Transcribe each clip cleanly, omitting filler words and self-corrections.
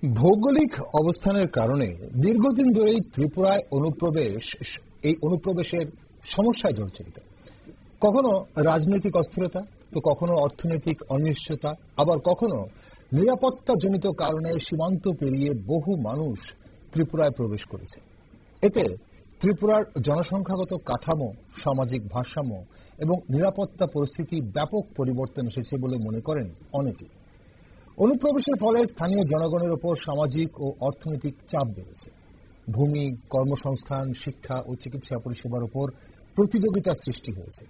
ভৌগোলিক অবস্থানের কারণে দীর্ঘদিন ধরেই ত্রিপুরায় অনুপ্রবেশের সমস্যায় জর্জরিত। কখনো রাজনৈতিক অস্থিরতা, তো কখনো অর্থনৈতিক অনিশ্চয়তা, আবার কখনো নিরাপত্তাজনিত কারণে সীমান্ত পেরিয়ে বহু মানুষ ত্রিপুরায় প্রবেশ করেছে। এতে ত্রিপুরার জনসংখ্যাগত কাঠামো, সামাজিক ভারসাম্য এবং নিরাপত্তা পরিস্থিতি ব্যাপক পরিবর্তন এসেছে বলে মনে করেন অনেকে। অনুপ্রবেশের ফলে স্থানীয় জনগণের উপর সামাজিক ও অর্থনৈতিক চাপ বেড়েছে। ভূমি, কর্মসংস্থান, শিক্ষা ও চিকিৎসা পরিষেবার উপর প্রতিযোগিতার সৃষ্টি হয়েছে।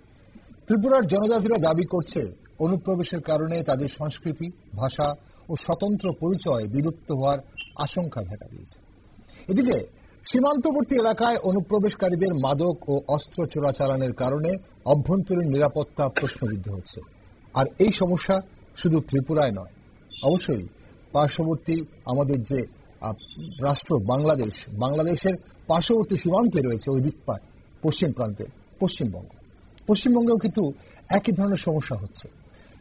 ত্রিপুরার জনজাতিরা দাবি করছে অনুপ্রবেশের কারণে তাদের সংস্কৃতি, ভাষা ও স্বতন্ত্র পরিচয় বিলুপ্ত হওয়ার আশঙ্কা দেখা দিয়েছে। এদিকে সীমান্তবর্তী এলাকায় অনুপ্রবেশকারীদের মাদক ও অস্ত্র চোরাচালানের কারণে অভ্যন্তরীণ নিরাপত্তা প্রশ্নবিদ্ধ হচ্ছে। আর এই সমস্যা শুধু ত্রিপুরায় নয়, অবশ্যই পার্শ্ববর্তী আমাদের যে রাষ্ট্র বাংলাদেশের পার্শ্ববর্তী সীমান্তে রয়েছে ওই দিক পশ্চিম প্রান্তে পশ্চিমবঙ্গেও কিন্তু একই ধরনের সমস্যা হচ্ছে।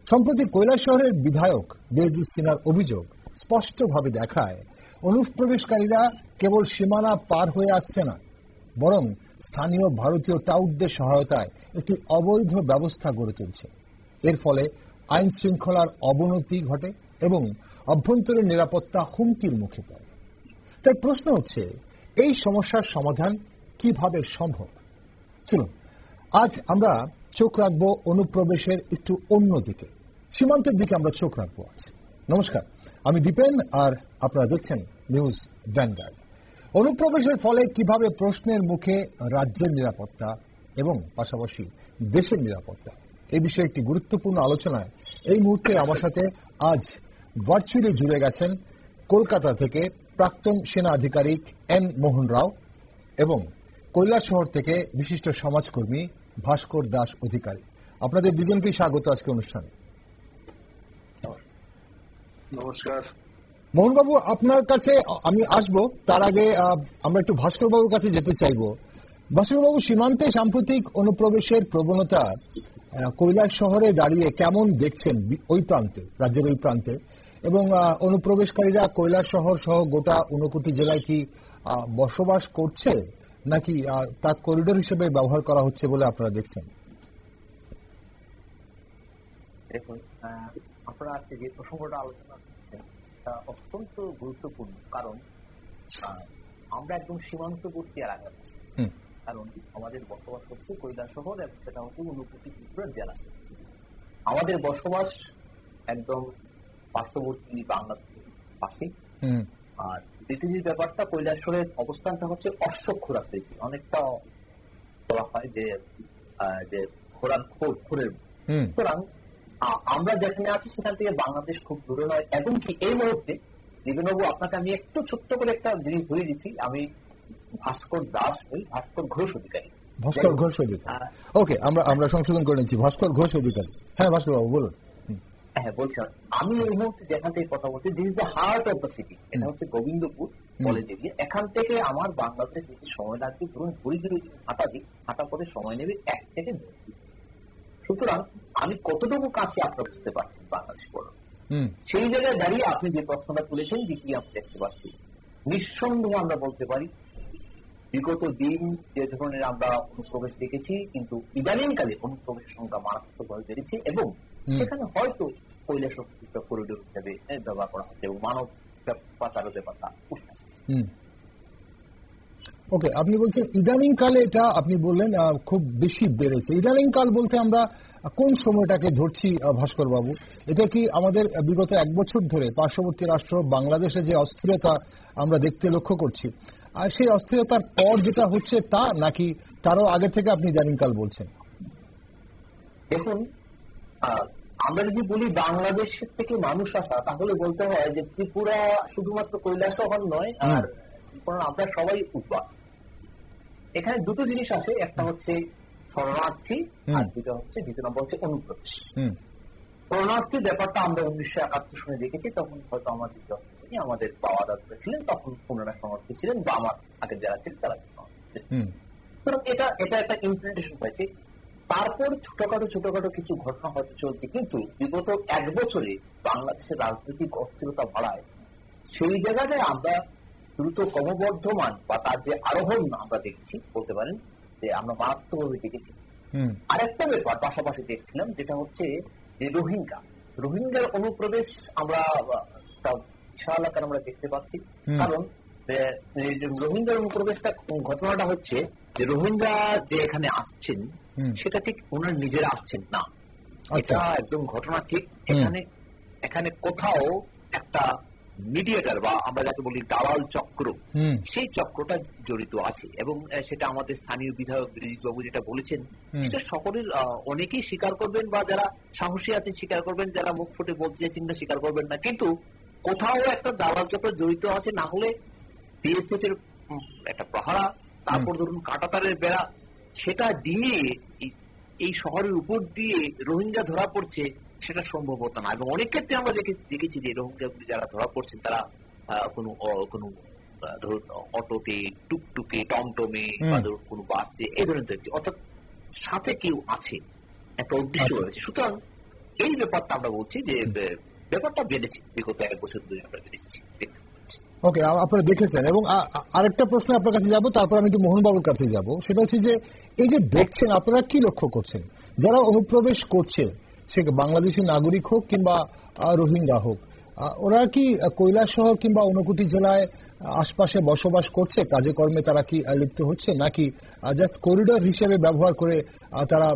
সম্প্রতি কৈলাসহরের বিধায়ক বেদজিৎ সিনহার অভিযোগ স্পষ্টভাবে দেখায় অনুপ্রবেশকারীরা কেবল সীমানা পার হয়ে আসছে না, বরং স্থানীয় ভারতীয় টাউটদের সহায়তায় একটি অবৈধ ব্যবস্থা গড়ে তুলছে। এর ফলে আইন শৃঙ্খলার অবনতি ঘটে এবং অভ্যন্তরীণ নিরাপত্তা হুমকির মুখে পড়ে। তাই প্রশ্ন হচ্ছে, এই সমস্যার সমাধান কিভাবে সম্ভব? চলুন আজ আমরা চোখ রাখবো অনুপ্রবেশের একটু অন্য দিকে, সীমান্তের দিকে আমরা চোখ রাখবো আজ। নমস্কার, আমি দীপেন আর আপনারা দেখছেন নিউজ ভ্যানগার্ড। অনুপ্রবেশের ফলে কিভাবে প্রশ্নের মুখে রাজ্যের নিরাপত্তা এবং পাশাপাশি দেশের নিরাপত্তা, এই বিষয়ে একটি গুরুত্বপূর্ণ আলোচনায় এই মুহূর্তে আমার সাথে আজ ভার্চুয়ালি জুড়ে গেছেন কলকাতা থেকে প্রাক্তন সেনা আধিকারিক এন মোহন রাও এবং কৈলাসহর থেকে বিশিষ্ট সমাজকর্মী ভাস্কর দাস অধিকারী। আপনাদের দুজনকেই স্বাগত আজকে অনুষ্ঠানে। নমস্কার মোহনবাবু, আপনার কাছে আমি আসবো, তার আগে আমরা একটু ভাস্কর বাবুর কাছে যেতে চাইবো। ভাস্কর বাবু, সীমান্তে সাম্প্রতিক অনুপ্রবেশের প্রবণতা কৈলাসহরে দাঁড়িয়ে কেমন দেখছেন ওই প্রান্তে, রাজ্যের ওই প্রান্তে, এবং অনুপ্রবেশকারীরা কৈলাসহর সহ গোটা 59 জেলায় কি বসবাস করছে নাকি তা করিডোর হিসেবে ব্যবহার করা হচ্ছে বলে আপনারা দেখছেন? দেখুন, আপনারা আজকে যে প্রসঙ্গটা আলোচনা করছেন তা অত্যন্ত গুরুত্বপূর্ণ, কারণ আমরা একদম সীমান্তবর্তী এলাকা, কারণ আমাদের বসবাস হচ্ছে কৈলাসহর এবং সেটা হচ্ছে 59 ত্রিপুরা জেলা। আমাদের বসবাস একদম পার্শ্ববর্তী বাংলাদেশের পাশে। আর দ্বিতীয় যে ব্যাপারটা, কৈলাসহরের অবস্থানটা হচ্ছে অশ্বক্ষুর আকৃতি, অনেকটা বলা হয় যে ঘোড়ার খোরের। সুতরাং আমরা যেখানে আছি সেখান থেকে বাংলাদেশ খুব দূরে নয়। এবং কি এই মুহূর্তে দিবেনবাবু, আপনাকে আমি একটু ছোট্ট করে একটা জিনিস ধরে দিচ্ছি, আমি ভাস্কর দাস হই, ভাস্কর ঘোষ অধিকারী। ভাস্কর ঘোষ অধিকারী, ওকে, আমরা সংশোধন করে নিচ্ছি, ভাস্কর ঘোষ অধিকারী। হ্যাঁ ভাস্কর বাবু বলুন। হ্যাঁ, বলছিলাম, আমি এই মুহূর্তে যেখান থেকে কথা বলছি, this is the heart of the city. এটা হচ্ছে গোবিন্দপুর কলেজ এরিয়া। এখান থেকে আমার বাংলাদেশ যেতে সময় লাগবে, ধরুন ঘুরি হাঁটা পথে সময় নেবে 1 থেকে 2 দিন। সুতরাং আমি কতটুকু কাছে আপনারা বুঝতে পারছেন বাংলাদেশ বলুন। সেই জায়গায় দাঁড়িয়ে আপনি যে প্রশ্নটা তুলেছেন যে কি আমরা দেখতে পাচ্ছি, নিঃসন্দেহে আমরা বলতে পারি বিগত দিন যে ধরনের আমরা অনুপ্রবেশ দেখেছি, কিন্তু ইদানিংকালে অনুপ্রবেশের সংখ্যা মারাত্মকভাবে বেড়েছে এবং সেখানে হয়তো কৈলাসহর করিডোর হিসেবে ব্যবহার করা হচ্ছে এবং মানব পাচারের ব্যাপারটা উঠেছে। ওকে, আপনি বলছেন ইদানিং কালে, এটা আপনি বললেন খুব বেশি বেড়েছে। ইদানিং কাল বলতে আমরা কোন সময়টাকে ধরছি ভাস্কর বাবু? এটা কি আমাদের বিগত 1 বছর ধরে পার্শ্ববর্তী রাষ্ট্র বাংলাদেশে যে অস্থিরতা আমরা দেখতে লক্ষ্য করছি, আর সেই অস্থিরতার পর যেটা হচ্ছে তা, নাকি তারও আগে থেকে আপনি ইদানিং কাল বলছেন? দেখুন, আমরা যদি বলি বাংলাদেশের থেকে মানুষ আসা, তাহলে বলতে হয় যে ত্রিপুরা শুধুমাত্র কৈলাসহর নয়, আর আমরা সবাই উদ্বাস। এখানে দুটো জিনিস আছে, একটা হচ্ছে শরণার্থী আর দ্বিতীয় নম্বর হচ্ছে অনুপ্রবেশ। শরণার্থী ব্যাপারটা আমরা 1971 সনে দেখেছি, তখন হয়তো আমাদের বাবা দাদা ছিলেন, তখন পুনরায় শরণার্থী ছিলেন, বা আমার আগের যারা ছিলেন তারা এটা একটা ইমপ্লিমেন্টেশন হয়েছে। তারপর ছোটখাটো কিছু ঘটনা হয়তো চলছে, কিন্তু বিগত 1 বছরে বাংলাদেশের রাজনৈতিক অস্থিরতা বাড়ায় সেই জায়গাটায় আমরা দ্রুত ক্রমবর্ধমান বা তার যে আরোহণ আমরা দেখছি, বলতে পারেন যে আমরা মারাত্মকভাবে দেখেছি। আরেকটা ব্যাপার পাশাপাশি দেখছিলাম, যেটা হচ্ছে যে রোহিঙ্গার অনুপ্রবেশ আমরা বিশাল আকারে আমরা দেখতে পাচ্ছি। কারণ রোহিঙ্গার অনুপ্রবেশটা ঘটনাটা হচ্ছে যে রোহিঙ্গা যে এখানে আসছেন সেটা ঠিক ওনার নিজেরা আসছেন না, এটা একদম ঘটনা ঠিক। এখানে কোথাও একটা মিডিয়েটর বা আমরা যাকে বলি দালাল চক্র, সেই চক্রটা জড়িত আছে এবং সেটা আমাদের স্থানীয় বিধায়ক বাবু যেটা বলেছেন সেটা সকলের অনেকেই স্বীকার করবেন বা যারা সাহসী আছেন স্বীকার করবেন, যারা মুখ ফুটে বলতে চাইছেন না স্বীকার করবেন না, কিন্তু কোথাও একটা দালাল চক্র জড়িত আছে। না হলে বিএসএফ এর একটা প্রহারা, তারপর ধরুন কাঁটাতারের বেড়া, সেটা দিয়ে এই শহরের উপর দিয়ে রোহিঙ্গা ধরা পড়ছে, সেটা সম্ভব হতো না। এবং অনেক ক্ষেত্রে আমরা দেখেছি যে রোহিঙ্গাগুলি যারা ধরা পড়ছেন তারা কোনো ধরুন অটোতে, টুকটুকে, টমটমে বা ধরুন কোনো বাসে এই ধরনের, অর্থাৎ সাথে কেউ আছে, একটা উদ্দেশ্য রয়েছে। সুতরাং এই ব্যাপারটা আমরা বলছি যে ব্যাপারটা বেড়েছে, বিগত 1 বছর ধরে আমরা বেড়েছি। ওকে, আপনারা দেখেছেন। এবং আরেকটা প্রশ্ন আপনার কাছে যাব, তারপর আমি একটু মোহনবাবুর কাছে যাব। সেটা হচ্ছে যে এই যে দেখছেন, আপনারা কি লক্ষ্য করছেন? যারা অনুপ্রবেশ করছে, সে বাংলাদেশি নাগরিক হোক কিংবা রোহিঙ্গা হোক, ওরা কি কৈলাসহর কিংবা ঊনকোটি জেলায় আশপাশে বসবাস করছে, কাজে কর্মে তারা কি লিপ্ত হচ্ছে, নাকি জাস্ট করিডোর হিসেবে ব্যবহার করে তারা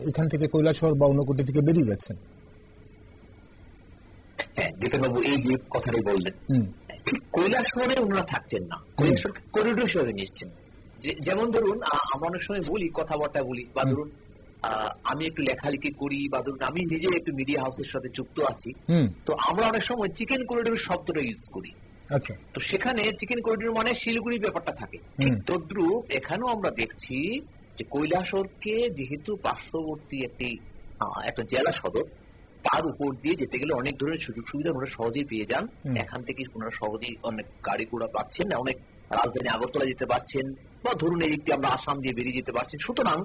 এখান থেকে কৈলাসহর বা ঊনকোটি থেকে বেরিয়ে যাচ্ছেন? হ্যাঁ, দীপকবাবু এই যে কথাটাই বললেন, ঠিক কৈলাসহরে ওনারা থাকছেন না, কৈলাসহর করিডোর হিসেবে নিচ্ছেন। যেমন ধরুন আমরা অনেক সময় বলি, কথাবার্তা বলি, বা ধরুন আমি একটু লেখালেখি করি, বা ধরুন আমি নিজে একটু মিডিয়া হাউসের সাথে যুক্ত আছি, তো আমরা অনেক সময় চিকেন করিডোর শব্দটা ইউজ করি। আচ্ছা, তো সেখানে চিকেন করিডোর মানে শিলিগুড়ি ব্যাপারটা থাকে। ঠিক তদ্রুপ এখানেও আমরা দেখছি যে কৈলাসহরকে যেহেতু পার্শ্ববর্তী একটা জেলা সদর, তার উপর দিয়ে যেতে গেলে অনেক ধরনের সুযোগ সুবিধা ওনারা সহজেই পেয়ে যান। এখান থেকে ওনারা সহজেই অনেক গাড়ি ঘোড়া পাচ্ছেন, অনেক রাজধানী আগরতলা যেতে পারছেন, বা ধরুন এই দিকটি আমরা আসাম দিয়ে বেরিয়ে যেতে পারছেন। সুতরাং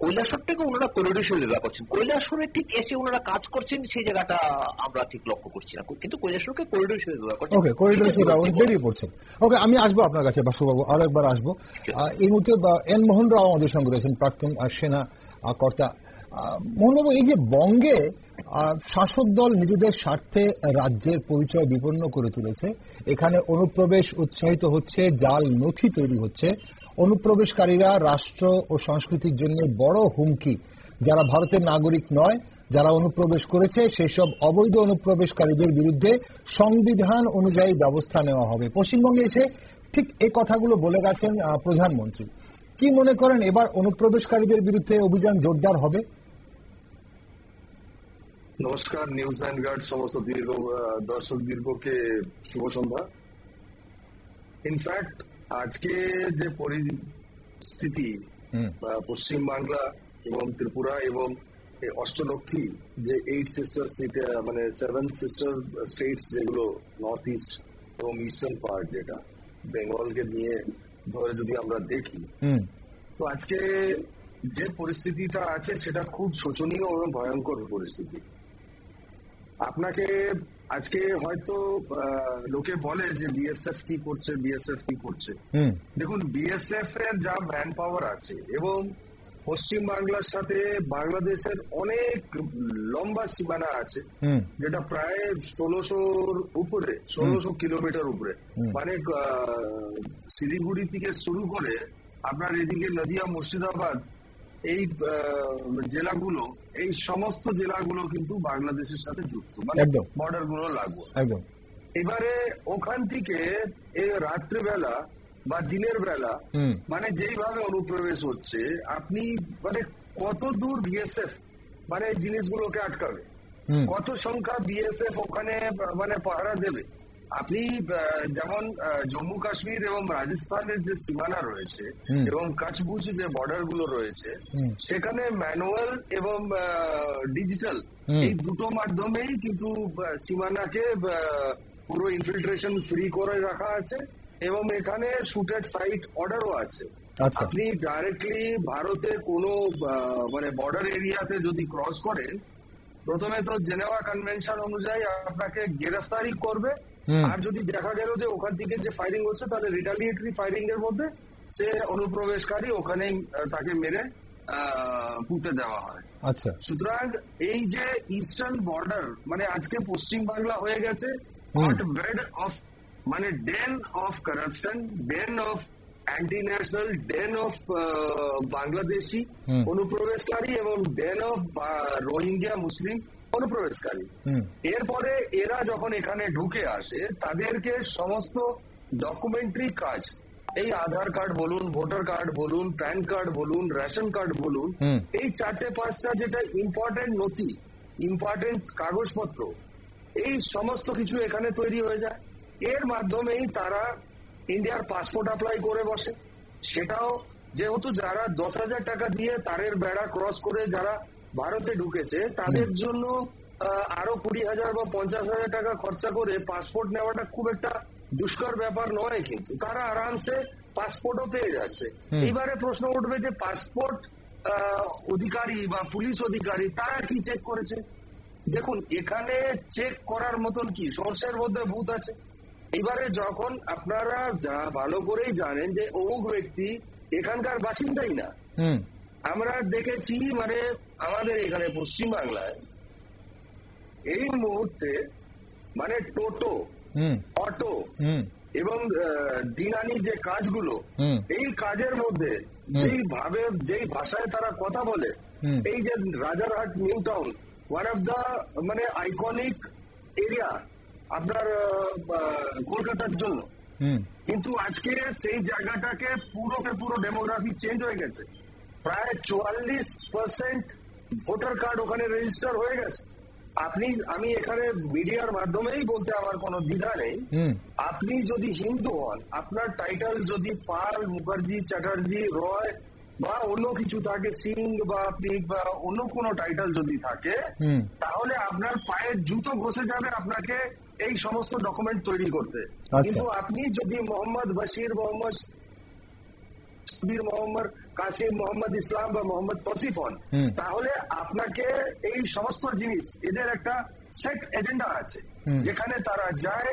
কৈলাসহরটাকে ওনারা করিডোর হিসেবে ব্যবহার করছেন। কৈলাসহরে ঠিক এসে ওনারা কাজ করছেন সেই জায়গাটা আমরা ঠিক লক্ষ্য করছি না, কিন্তু কৈলাসহরকে করিডোর হিসেবে ব্যবহার করছেন। ওকে, করিডোর হিসেবে বেরিয়ে পড়ছেন। ওকে, আমি আসবো আপনার কাছে বাসুবাবু, আরো একবার আসবো। এই মুহূর্তে এন মোহন রাও আমাদের সঙ্গে রয়েছেন, প্রাক্তন সেনা কর্তা। মোহনবাবু, এই যে বঙ্গে শাসক দল নিজেদের স্বার্থে রাজ্যের পরিচয় বিপন্ন করে তুলেছে, এখানে অনুপ্রবেশ উৎসাহিত হচ্ছে, জাল নথি তৈরি হচ্ছে, অনুপ্রবেশকারীরা রাষ্ট্র ও সংস্কৃতির জন্য বড় হুমকি। যারা ভারতের নাগরিক নয়, যারা অনুপ্রবেশ করেছে, সেসব অবৈধ অনুপ্রবেশকারীদের বিরুদ্ধে সংবিধান অনুযায়ী ব্যবস্থা নেওয়া হবে। পশ্চিমবঙ্গে এসে ঠিক এই কথাগুলো বলে গেছেন প্রধানমন্ত্রী। কি মনে করেন, এবার অনুপ্রবেশকারীদের বিরুদ্ধে অভিযান জোরদার হবে? নমস্কার, নিউজ ভ্যানগার্ড সমস্ত দর্শক দীর্ঘকে শুভ সন্ধ্যা। ইনফ্যাক্ট আজকে যে পরিস্থিতি পশ্চিম বাংলা এবং ত্রিপুরা এবং অষ্টলক্ষ্মী যে 8 সিস্টার মানে 7 সিস্টার স্টেটস, যেগুলো নর্থ ইস্ট এবং ইস্টার্ন পার্ট, যেটা বেঙ্গলকে নিয়ে ধরে যদি আমরা দেখি, তো আজকে যে পরিস্থিতিটা আছে সেটা খুব শোচনীয় এবং ভয়ঙ্কর পরিস্থিতি। আপনাকে আজকে হয়তো লোকে বলে যে বিএসএফ কি করছে, বিএসএফ কি করছে। দেখুন, বিএসএফ এর যা ম্যান পাওয়ার আছে এবং পশ্চিম বাংলার সাথে বাংলাদেশের অনেক লম্বা সীমানা আছে, যেটা প্রায় 1600 উপরে, 1600 কিলোমিটার উপরে, মানে শিলিগুড়ি থেকে শুরু করে আপনার এদিকে নদিয়া, মুর্শিদাবাদ, এই জেলাগুলো, এই সমস্ত জেলাগুলো কিন্তু বাংলাদেশের সাথে যুক্ত, মানে বর্ডার গুলো লাগবে। এবারে ওখান থেকে রাত্রিবেলা বা দিনের বেলা মানে যেইভাবে অনুপ্রবেশ হচ্ছে, আপনি মানে কত দূর বিএসএফ মানে এই জিনিসগুলোকে আটকাবে, কত সংখ্যা বিএসএফ ওখানে মানে পাহারা দেবে। আপনি যেমন জম্মু কাশ্মীর এবং রাজস্থানের যে সীমানা রয়েছে এবং কাছবুজ যে বর্ডার গুলো রয়েছে, সেখানে ম্যানুয়াল এবং ডিজিটাল এই দুটো মাধ্যমেই কিন্তু সীমানাকে পুরো ইনফিল্ট্রেশন ফ্রি করে রাখা আছে এবং এখানে শুটেড সাইট অর্ডারও আছে। আপনি ডাইরেক্টলি ভারতে কোনো মানে বর্ডার এরিয়াতে যদি ক্রস করেন, প্রথমে তো জেনেভা কনভেনশন অনুযায়ী আপনাকে গ্রেফতারি করবে আর যদি দেখা গেল যে ওখান থেকে যে ফায়ারিং হচ্ছে তাহলে রিটালিয়েটরি ফায়ারিং এর মধ্যে সে অনুপ্রবেশকারী ওখানেই তাকে মেরে পুঁতে দেওয়া হয়। আচ্ছা, সুতরাং এই যে ইস্টার্ন বর্ডার মানে আজকে পশ্চিম বাংলা হয়ে গেছে হট বেড অফ মানে den of corruption, den of anti national, den of Bangladeshi অনুপ্রবেশকারী এবং ডেন অফ রোহিঙ্গা মুসলিম অনুপ্রবেশকারী। এরপরে এরা যখন এখানে ঢুকে আসে তাদেরকে সমস্ত ডকুমেন্টারি কাজ, এই আধার কার্ড বলুন, ভোটার কার্ড বলুন, প্যান কার্ড বলুন, রেশন কার্ড বলুন, এই 4-5টা যেটা ইম্পর্টেন্ট নথি, ইম্পর্টেন্ট কাগজপত্র, এই সমস্ত কিছু এখানে তৈরি হয়ে যায়। এর মাধ্যমেই তারা ইন্ডিয়ার পাসপোর্ট অ্যাপ্লাই করে বসে। সেটাও যেহেতু যারা 10,000 টাকা দিয়ে তারের বেড়া ক্রস করে যারা ভারতে ঢুকেছে তাদের জন্য আরো 20,000 বা 50,000 টাকা খরচা করে পাসপোর্ট নেওয়াটা খুব একটা দুষ্কর ব্যাপার নয়, কিন্তু তারা আরামসে পাসপোর্টও পেয়ে যাচ্ছে। এইবারে প্রশ্ন উঠবে যে পাসপোর্ট অধিকারী বা পুলিশ অধিকারী তারা কি চেক করেছে? দেখুন, এখানে চেক করার মতন কি, সর্ষের মধ্যে ভূত আছে। এবারে যখন আপনারা যা ভালো করেই জানেন যে অমুক ব্যক্তি এখানকার বাসিন্দাই না, আমরা দেখেছি মানে আমাদের এখানে পশ্চিমবাংলায় এই মুহূর্তে মানে টোটো, অটো এবং দিনানি যে কাজগুলো, এই কাজের মধ্যে যেই ভাষায় তারা কথা বলে, এই যে Rajarhat New Town one of the মানে আইকনিক এরিয়া আপনার কলকাতার জন্য, কিন্তু আজকে সেই জায়গাটাকে পুরো ডেমোগ্রাফি চেঞ্জ হয়ে গেছে। প্রায় 44% ভোটার কার্ড ওখানে রেজিস্টার হয়ে গেছে। আমি এখানে মিডিয়ার মাধ্যমেই বলতে আমার কোনো দ্বিধা নেই, আপনি যদি হিন্দু হন, আপনার টাইটেল যদি পাল, মুখার্জি, চ্যাটার্জি, রয় বা অন্য কিছু থাকে, সিং বা আপনি বা অন্য কোনো টাইটেল যদি থাকে, তাহলে আপনার পায়ের জুতো ঘষে যাবে আপনাকে এই সমস্ত ডকুমেন্ট তৈরি করতে। কিন্তু আপনি যদি মোহাম্মদ বশির, মোহাম্মদ মোহাম্মদ কাসিম, মোহাম্মদ ইসলাম বা মোহাম্মদ তসিফ হন, তাহলে আপনাকে এই সমস্ত জিনিস, এদের একটা সেট এজেন্ডা আছে যেখানে তারা যায়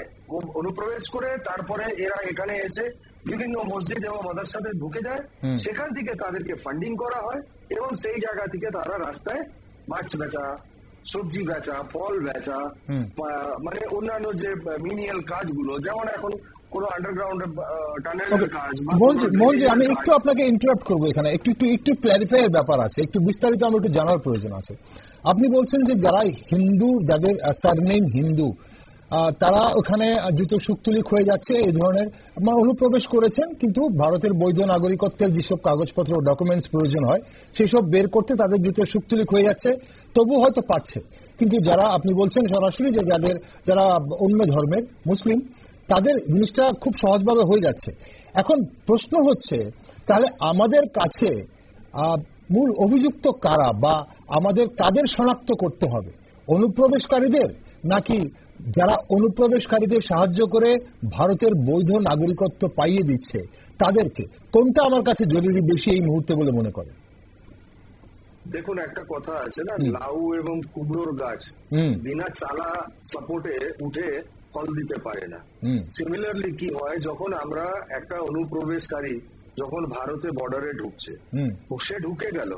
অনুপ্রবেশ করে, তারপরে এরা এখানে এসে বিভিন্ন মসজিদ এবং মাদ্রাসাতে ঢুকে যায়, সেখান থেকে তাদেরকে ফান্ডিং করা হয় এবং সেই জায়গা থেকে তারা রাস্তায় মাছ বেচা, সবজি বেচা, ফল বেচা, মানে অন্যান্য যে মিনিয়াল কাজগুলো, যেমন এখন কোন আন্ডারগ্রাউন্ড টানেলের কাজ। মঞ্জি, আমি একটু আপনাকে ইন্টারাপ্ট করবো এখানে, একটু ক্ল্যারিফাই এর ব্যাপার আছে, একটু বিস্তারিত আমার একটু জানার প্রয়োজন আছে। আপনি বলছেন যে যারা হিন্দু, যাদের সারনেম হিন্দু, তারা ওখানে জুতো সুক্তুলিক হয়ে যাচ্ছে, এই ধরনের অনুপ্রবেশ করেছেন, কিন্তু ভারতের বৈধ নাগরিকত্বের যেসব কাগজপত্র ডকুমেন্টস প্রয়োজন হয় সেসব বের করতে তাদের জুতো সুক্তুলিক হয়ে যাচ্ছে, তবু হয়তো পাচ্ছে। কিন্তু যারা আপনি বলছেন সরাসরি যে যারা অন্য ধর্মের মুসলিম, তাদের জিনিসটা খুব সহজভাবে হয়ে যাচ্ছে। এখন প্রশ্ন হচ্ছে, তাহলে আমাদের কাছে মূল অভিযুক্ত কারা, বা আমাদের কাদের শনাক্ত করতে হবে? অনুপ্রবেশকারীদের, নাকি যারা অনুপ্রবেশকারীদের সাহায্য করে ভারতের বৈধ নাগরিকত্ব পাইয়ে দিচ্ছে তাদেরকে? কোনটা আমার কাছে জরুরি বেশি এই মুহূর্তে বলে মনে করেন? দেখুন, একটা কথা আছে না, লাউ এবং কুমড়োর গাছ বিনা চালা সাপোর্টে উঠে ফল দিতে পারে না। সিমিলারলি কি হয়, যখন আমরা একটা অনুপ্রবেশকারী যখন ভারতে বর্ডারে ঢুকছে, সে ঢুকে গেল,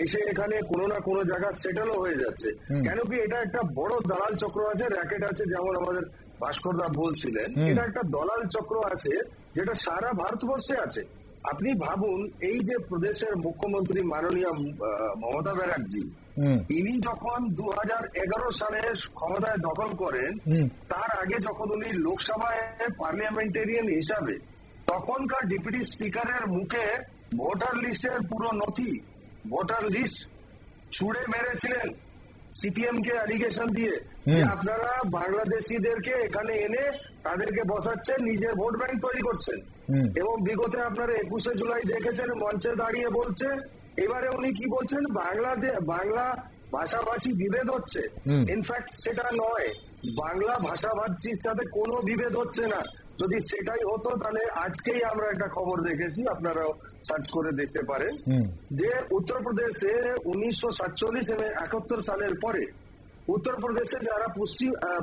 এসে এখানে কোনো না কোনো জায়গা সেটেলও হয়ে যাচ্ছে, কেন কি এটা একটা বড় দালাল চক্র আছে, র্যাকেট আছে, যেমন আমাদের ভাস্করদা বলছিলেন, এটা একটা দলাল চক্র আছে যেটা সারা ভারতবর্ষে আছে। আপনি ভাবুন, এই যে প্রদেশের মুখ্যমন্ত্রী মাননীয় মমতা ব্যানার্জি, ইনি যখন 2011 সালে ক্ষমতায় দখল করেন, তার আগে যখন উনি লোকসভায় পার্লামেন্টেরিয়ান হিসাবে, তখনকার ডেপুটি স্পিকারের মুখে ভোটার লিস্টের পুরো নথি, ভোটার লিস্ট ছুড়ে মেরেছিলেন সিপিএম কে অ্যালিগেশন দিয়ে যে আপনারা বাংলাদেশিদেরকে এখানে এনে তাদেরকে বসাচ্ছেন, নিজের ভোট ব্যাংক তৈরি করছেন। এবং বিগত আপনারা 21শে জুলাই দেখেছেন, মঞ্চে দাঁড়িয়ে বলছে, এবারে উনি কি বলছেন, বাংলা ভাষাভাষী বিভেদ হচ্ছে। ইনফ্যাক্ট সেটা নয়, বাংলা ভাষাভাষীর সাথে কোনো বিভেদ হচ্ছে না। যদি সেটাই হতো তাহলে আজকেই আমরা একটা খবর দেখেছি, আপনারাও সার্চ করে দেখতে পারেন, যে উত্তরপ্রদেশে 1947 এবং 71 সালের পরে উত্তরপ্রদেশে যারা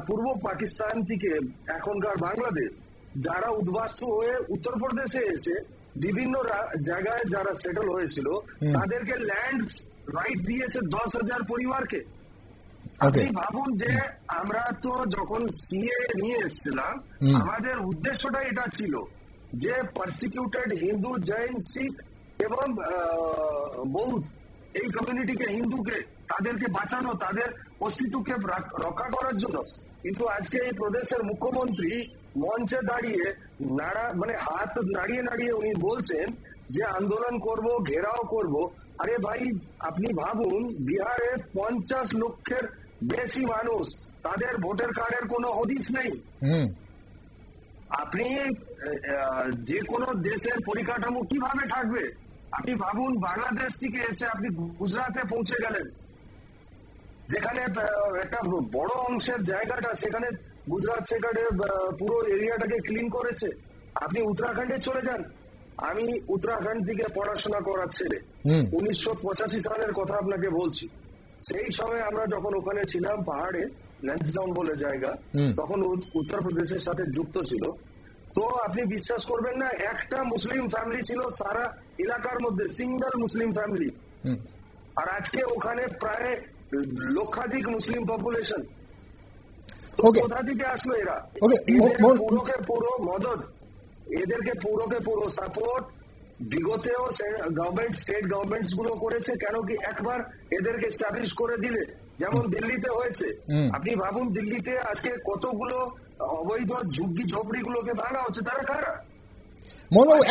পূর্ব পাকিস্তান থেকে এখনকার বাংলাদেশ যারা উদ্বাস্তু হয়ে উত্তরপ্রদেশে এসে বিভিন্ন জায়গায় যারা সেটেল হয়েছিল তাদেরকে ল্যান্ড রাইট দিয়েছে 10,000 পরিবারকে। আপনি ভাবুন যে আমরা তো যখন সিএ নিয়ে এসেছিলাম আমাদের উদ্দেশ্যটা এটা ছিল যে পারসিকিউটেড হিন্দু, জৈন, শিখ এবং বৌদ্ধ এই কমিউনিটিকে, হিন্দুকে তাদেরকে বাঁচানো, তাদের অস্তিত্বকে রক্ষা করার জন্য। কিন্তু আজকে এই প্রদেশের মুখ্যমন্ত্রী মঞ্চে দাঁড়িয়ে হাত নাড়িয়ে নাড়িয়ে উনি বলছেন যে আন্দোলন করব, ঘেরাও করব। আরে ভাই, আপনি ভাবুন বিহারে 50 লক্ষের বেশি মানুষ, তাদের ভোটার কার্ডের কোনো হদিস নেই। আপনি যে কোনো দেশের পরিকাঠামো কিভাবে থাকবে? আপনি ভাবুন বাংলাদেশ থেকে এসে আপনি গুজরাটে পৌঁছে গেলেন, যেখানে একটা বড় অংশের জায়গাটা সেখানে গুজরাট সেখানে পুরো এরিয়াটাকে ক্লিন করেছে। আপনি উত্তরাখণ্ডে চলে যান। আমি উত্তরাখণ্ড থেকে পড়াশোনা করার ছেলে, 1985 সালের কথা আপনাকে বলছি। সেই সময় আমরা যখন ওখানে ছিলাম পাহাড়ে, ল্যান্সডাউন বলে জায়গা, তখন উত্তরপ্রদেশের সাথে যুক্ত ছিল। তো আপনি বিশ্বাস করবেন না, একটা মুসলিম ফ্যামিলি ছিল সারা এলাকার মধ্যে, সিঙ্গেল মুসলিম ফ্যামিলি। আর আজকে ওখানে প্রায় লক্ষাধিক মুসলিম পপুলেশন। কোথা থেকে আসলো এরা? পুরোকে পুরো মদত, এদেরকে পুরোকে পুরো সাপোর্ট বিগতেও গভর্নমেন্ট, স্টেট গভর্নমেন্টস গুলো করেছে। কেন কি একবার এদেরকে এস্টাবলিশ করে দিলে, যেমন দিল্লিতে হয়েছে। আপনি ভাবুন দিল্লিতে আজকে কতগুলো অবৈধ ঝুগ্গি ঝোপড়ি গুলোকে ভাঙা হচ্ছে, তারা কারা? মোহনবাবু,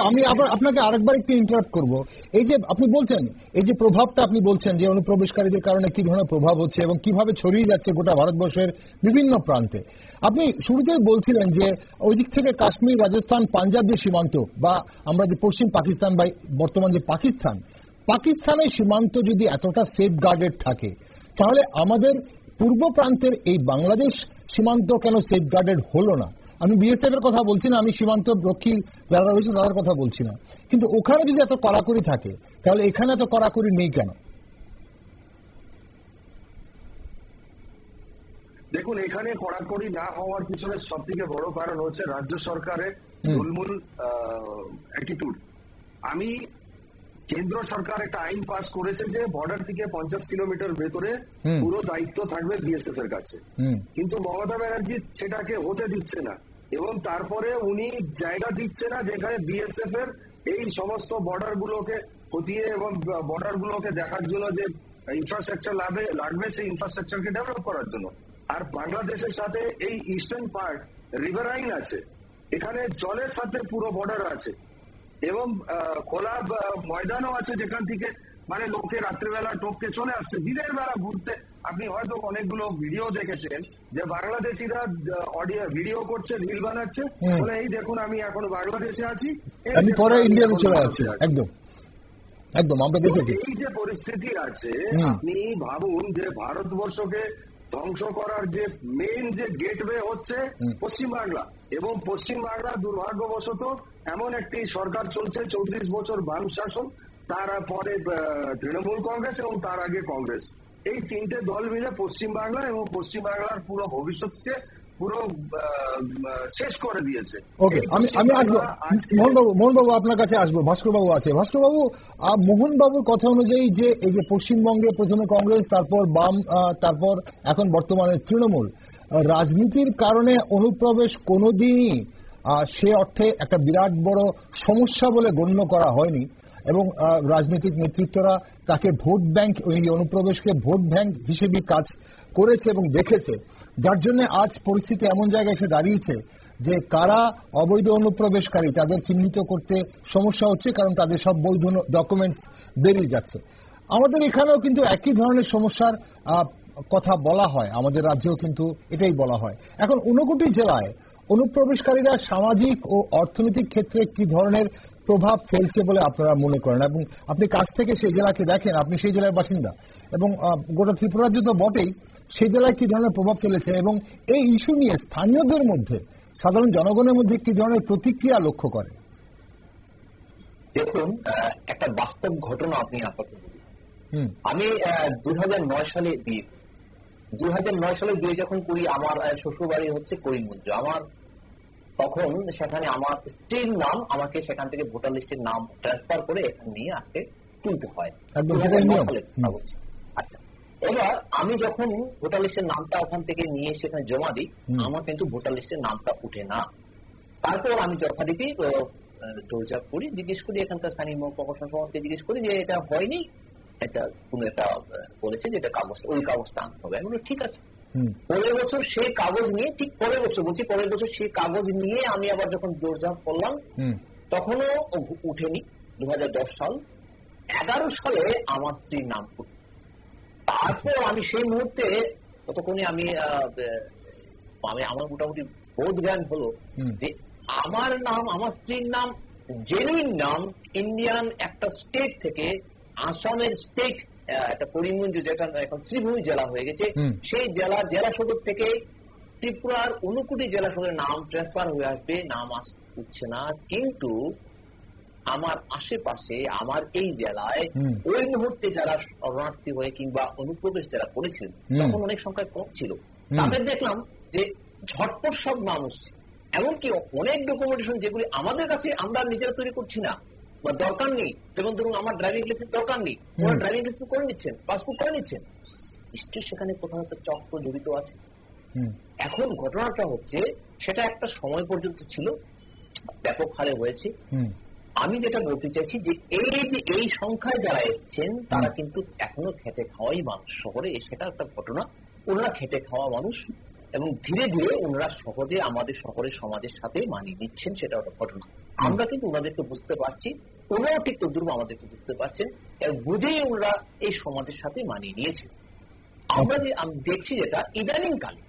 আমি আপনাকে আরেকবার একটু ইন্টারাপ্ট করব। এই যে আপনি বলছেন, এই যে প্রভাবটা আপনি বলছেন যে অনুপ্রবেশকারীদের কারণে কি ধরনের প্রভাব হচ্ছে এবং কিভাবে ছড়িয়ে যাচ্ছে গোটা ভারতবর্ষের বিভিন্ন প্রান্তে। আপনি শুরুতেই বলছিলেন যে ওই দিক থেকে কাশ্মীর, রাজস্থান, পাঞ্জাব যে সীমান্ত, বা আমরা যে পশ্চিম পাকিস্তান বা বর্তমান যে পাকিস্তানের সীমান্ত যদি এতটা সেফ গার্ডেড থাকে, তাহলে আমাদের পূর্ব প্রান্তের এই বাংলাদেশ সীমান্ত কেন সেফ গার্ডেড হলো না? আমি বিএসএফ এর কথা বলছি না, আমি সীমান্ত রক্ষী যারা রয়েছে তাদের কথা বলছি না। কিন্তু ওখানে যদি এত কড়াকড়ি থাকে, তাহলে এখানে এত কড়াকড়ি নেই কেন? দেখুন, এখানে কড়াকড়ি না হওয়ার পিছনে সব থেকে বড় কারণ হচ্ছে রাজ্য সরকারের গোলমূল অ্যাটিটিউড। আমি কেন্দ্র সরকার একটা আইন পাস করেছে যে বর্ডার থেকে 50 কিলোমিটার ভেতরে পুরো দায়িত্ব থাকবে বিএসএফ এর কাছে, কিন্তু মমতা ব্যানার্জি সেটাকে হতে দিচ্ছে না। এবং তারপরে উনি জায়গা দিচ্ছে না যেখানে বিএসএফ এর এই সমস্ত বর্ডার গুলোকে খতিয়ে এবং বর্ডার গুলোকে দেখার জন্য যে ইনফ্রাস্ট্রাকচার লাগবে, সেই ইনফ্রাস্ট্রাকচারকে ডেভেলপ করার জন্য। আর বাংলাদেশের সাথে এই ইস্টার্ন পার্ট রিভারাইন আছে, এখানে জলের সাথে পুরো বর্ডার আছে এবং খোলা ময়দানও আছে যেখান থেকে লোকে রাত্রিবেলা টপকে চলে আসছে দিনের বেলা ঘুরতে। আপনি হয়তো অনেকগুলো ভিডিও দেখেছেন যে বাংলাদেশিরা অডিও ভিডিও করছে, রিল বানাচ্ছে, বলে এই দেখুন আমি এখন বাংলাদেশে আছি, আমি পরে ইন্ডিয়াতে চলে যাচ্ছি। একদম একদম আমরা দেখেছি। এই যে পরিস্থিতি আছে, আপনি ভাবুন যে ভারতবর্ষকে ধ্বংস করার যে মেইন যে গেটওয়ে হচ্ছে পশ্চিমবাংলা, এবং পশ্চিমবাংলা দুর্ভাগ্যবশত এমন একটি সরকার চলছে 34 বছর বাম শাসন, তারপরে তৃণমূল কংগ্রেস এবং তার আগে কংগ্রেস, এই তিনটে দল মিলে পশ্চিমবাংলা এবং পশ্চিমবাংলার পুরো ভবিষ্যৎকে পুরো শেষ করে দিয়েছে। ওকে, আমি আসবো মোহনবাবু, আপনার কাছে আসবো। ভাস্করবাবু আছে। ভাস্করবাবু, মোহনবাবুর কথা অনুযায়ী যে এই যে পশ্চিমবঙ্গে প্রথমে কংগ্রেস, তারপর বাম, তারপর এখন বর্তমানে তৃণমূল, রাজনীতির কারণে অনুপ্রবেশ কোনোদিনই সে অর্থে একটা বিরাট বড় সমস্যা বলে গণ্য করা হয়নি, এবং রাজনৈতিক নেতৃত্বরা তাকে ভোট ব্যাংক, ওই অনুপ্রবেশকে ভোট ব্যাংক হিসেবে কাজ করেছে এবং দেখেছে, যার জন্য আজ পরিস্থিতি এমন জায়গায় এসে দাঁড়িয়েছে যে কারা অবৈধ অনুপ্রবেশকারী তাদের চিহ্নিত করতে সমস্যা হচ্ছে, কারণ তাদের সব বৈধ ডকুমেন্টস বেরিয়ে যাচ্ছে। আমাদের এখানেও কিন্তু একই ধরনের সমস্যার কথা বলা হয়, আমাদের রাজ্যেও কিন্তু এটাই বলা হয়। এখন 59 জেলায় অনুপ্রবেশকারীরা সামাজিক ও অর্থনৈতিক ক্ষেত্রে কি ধরনের প্রভাব ফেলছে বলে আপনারা মনে করেন? এবং আপনি কাছ থেকে সেই জেলাকে দেখেন, আপনি সেই জেলার বাসিন্দা, এবং গোটা ত্রিপুরা রাজ্য তো বটেই, সেই জেলায় কি ধরনের প্রভাব ফেলেছে এবং এই ইস্যু নিয়ে স্থানীয়দের মধ্যে, সাধারণ জনগণের মধ্যে কি ধরনের প্রতিক্রিয়া লক্ষ্য করে? দেখুন, একটা বাস্তব ঘটনা আপনি আপনাকে বলি। আমি 2009 সালে বিয়ে, 2009 সালে বিয়ে যখন করি, আমার শ্বশুর বাড়ি হচ্ছে করিমগঞ্জ। আমার তখন সেখানে আমার স্ত্রীর নাম আমাকে সেখান থেকে ভোটার লিস্টের নাম ট্রান্সফার করে এখানে নিয়ে আসতে তুলতে হয়। আচ্ছা, এবার আমি যখন ভোটার লিস্টের নামটা ওখান থেকে নিয়ে সেখানে জমা দিই, আমার কিন্তু ভোটার লিস্টের নামটা উঠে না। তারপর আমি যথারীতি দৌড়ঝাঁপ করি, জিজ্ঞেস করি এখানকার স্থানীয় প্রশাসন সভাকে জিজ্ঞেস করি যে এটা হয়নি, এটা কোনো একটা বলেছে যে এটা কাগজ, ওই কাগজটা আনতে হবে। আমি বলি ঠিক আছে। পরের বছর সেই কাগজ নিয়ে, ঠিক পরের বছর বলছি, পরের বছর সেই কাগজ নিয়ে আমি আবার যখন দৌড়ঝাঁপ করলাম তখনও উঠেনি। 2010 সাল, 11 সালে আমার স্ত্রীর নাম উঠে। তারপর আমি সেই মুহূর্তে ততক্ষণে আমি আমার মোটামুটি বোধ জ্ঞান হলো যে আমার নাম, আমার স্ত্রীর নাম, জেনুইন নাম ইন্ডিয়ান একটা স্টেট থেকে আসামের স্টেট একটা করিমগঞ্জ, যেটা এখন শ্রীভূমি জেলা হয়ে গেছে, সেই জেলা সদর থেকে ত্রিপুরার ঊনকোটি জেলা সদরের নাম ট্রান্সফার হয়ে আসবে, নাম উঠছে না। কিন্তু আমার আশেপাশে, আমার এই জেলায় ওই মুহূর্তে যারা শরণার্থী হয়ে কিংবা অনুপ্রবেশ যারা করেছিলেন, তখন অনেক সংখ্যায় কম ছিল, তাদের দেখলাম যে ঝটপট সব নাম উঠছে। এমনকি অনেক ডকুমেন্টেশন যেগুলি আমাদের কাছে আমরা নিজেরা তৈরি করছি না বা দরকার নেই, যেমন ধরুন আমার ড্রাইভিং লাইসেন্স দরকার নেই, ওরা ড্রাইভিং লাইসেন্স করে নিচ্ছেন, পাসপোর্ট করে নিচ্ছেন। নিশ্চয়ই সেখানে কোথাও একটা চক্র জড়িত আছে। এখন ঘটনাটা হচ্ছে, সেটা একটা সময় পর্যন্ত ছিল, ব্যাপক হারে হয়েছে। আমি যেটা বলতে চাইছি যে এই সংখ্যায় যারা এসছেন তারা কিন্তু এখনো খেটে খাওয়াই মানুষ। শহরে সেটা একটা ঘটনা, ওনারা খেটে খাওয়া মানুষ এবং ধীরে ধীরে ওনারা সহজে আমাদের শহরের সমাজের সাথে মানিয়ে নিচ্ছেন, সেটা একটা ঘটনা। আমরা কিন্তু ওনাদেরকে বুঝতে পারছি, ওনারাও ঠিক তদ্রুপ আমাদেরকে বুঝতে পারছেন, বুঝেই ওনারা এই সমাজের সাথে মানিয়ে নিয়েছেন। আমরা যে দেখছি যেটা ইদানিং কালে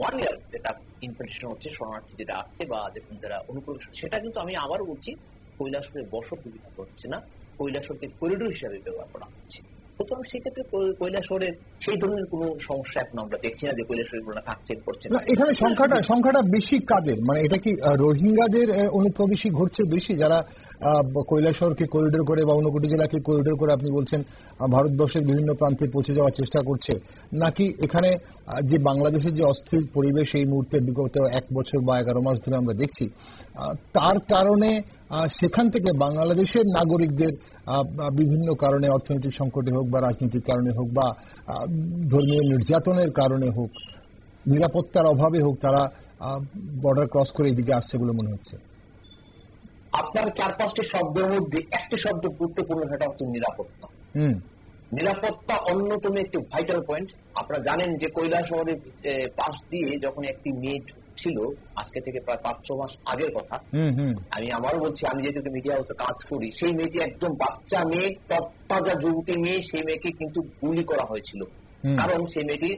1 ইয়ার যেটা ইনফেকশন হচ্ছে, শরণার্থী যেটা আসছে বা দেখুন যারা অনুপ্রবেশ, সেটা কিন্তু আমি আবারও বলছি কৈলাসহরে বসতি করছে না, কৈলাসহরকে করিডোর হিসাবে ব্যবহার করা হচ্ছে। সুতরাং সেক্ষেত্রে কৈলাসহরের সেই ধরনের কোন সমস্যা এখন আমরা দেখছি না যে কৈলাসহরে থাকছেন করছেন না। এখানে সংখ্যাটা বেশি কাদের, মানে এটা কি রোহিঙ্গাদের অনুপ্রবেশই ঘটছে বেশি, যারা কৈলাসহরকে করিডোর করে বা ঊনকোটি জেলাকে করিডোর করে আপনি বলছেন ভারতবর্ষের বিভিন্ন প্রান্তে পৌঁছে যাওয়ার চেষ্টা করছে, নাকি এখানে যে বাংলাদেশের যে অস্থির পরিবেশ এই মুহূর্তে বিগত 1 বছর বা 11 মাস ধরে আমরা দেখছি, তার কারণে সেখান থেকে বাংলাদেশের নাগরিকদের বিভিন্ন কারণে, অর্থনৈতিক সংকটে হোক বা রাজনৈতিক কারণে হোক বা ধর্মীয় নির্যাতনের কারণে হোক, নিরাপত্তার অভাবে হোক, তারা বর্ডার ক্রস করে এদিকে আসছে বলে মনে হচ্ছে? আপনার 4-5টি শব্দের মধ্যে একটি শব্দ গুরুত্বপূর্ণ, সেটা হচ্ছে নিরাপত্তা। নিরাপত্তা অন্যতম একটি ভাইটাল পয়েন্ট। আপনারা জানেন যে কৈলাসহরের পাশ দিয়ে যখন একটি মেয়ে ছিল, আজকে থেকে প্রায় 5-6 মাস আগের কথা, আমি আমারও বলছি, আমি যেহেতু মিডিয়া হাউসে কাজ করি, সেই মেয়েটি একদম বাচ্চা মেয়ে, তত্তাজা যুবতী মেয়ে, সেই মেয়েকে কিন্তু গুলি করা হয়েছিল। কারণ সেই মেয়েকে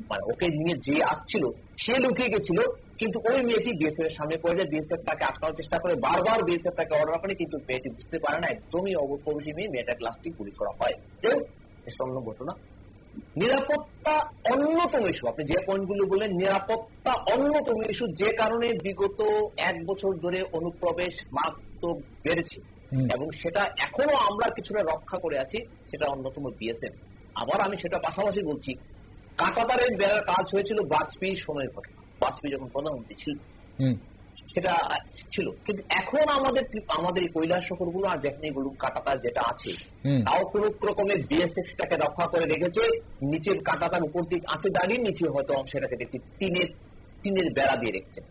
মানে ওকে নিয়ে যে আসছিল সে লুকিয়ে গেছিল, কিন্তু ওই মেয়েটি বিএসএফ এর সামনে পড়ে যায়, বিএসএফ তাকে আটকানোর চেষ্টা করে, বারবার বিএসএফ তাকে অর্ডার করে, কিন্তু মেয়েটি বুঝতে পারে না, একদমই অবপ্রবেশী মেয়ে, মেয়েটাকে লাস্টে গুলি করা হয়। অন্য ঘটনা। নিরাপত্তা অন্যতম ইস্যু, আপনি যে পয়েন্টগুলো বললেন, নিরাপত্তা অন্যতম ইস্যু, যে কারণে বিগত 1 বছর ধরে অনুপ্রবেশ মারাত্মক বেড়েছে এবং সেটা এখনো আমরা কিছুটা রক্ষা করে আছি, সেটা অন্যতম বিএসএফ। আবার আমি সেটা পাশাপাশি বলছি, কাঁটাতারের বেড়ার কাজ হয়েছিল বাজপেয়ীর সময়ের ঘটনা, বাজপেয়ী যখন প্রধানমন্ত্রী ছিল সেটা ছিল, কিন্তু এখন আমাদের এই কৈলাসহর গুলো আর যেখানে বলুন কাঁটাতার যেটা আছে, তাও কোন রকমের বিএসএফ টাকে রক্ষা করে রেখেছে। নিচের কাঁটাতার উপর দিক আছে দাঁড়িয়ে, নিচে হয়তো সেটাকে দেখছি টিনের বেড়া দিয়ে রেখেছে।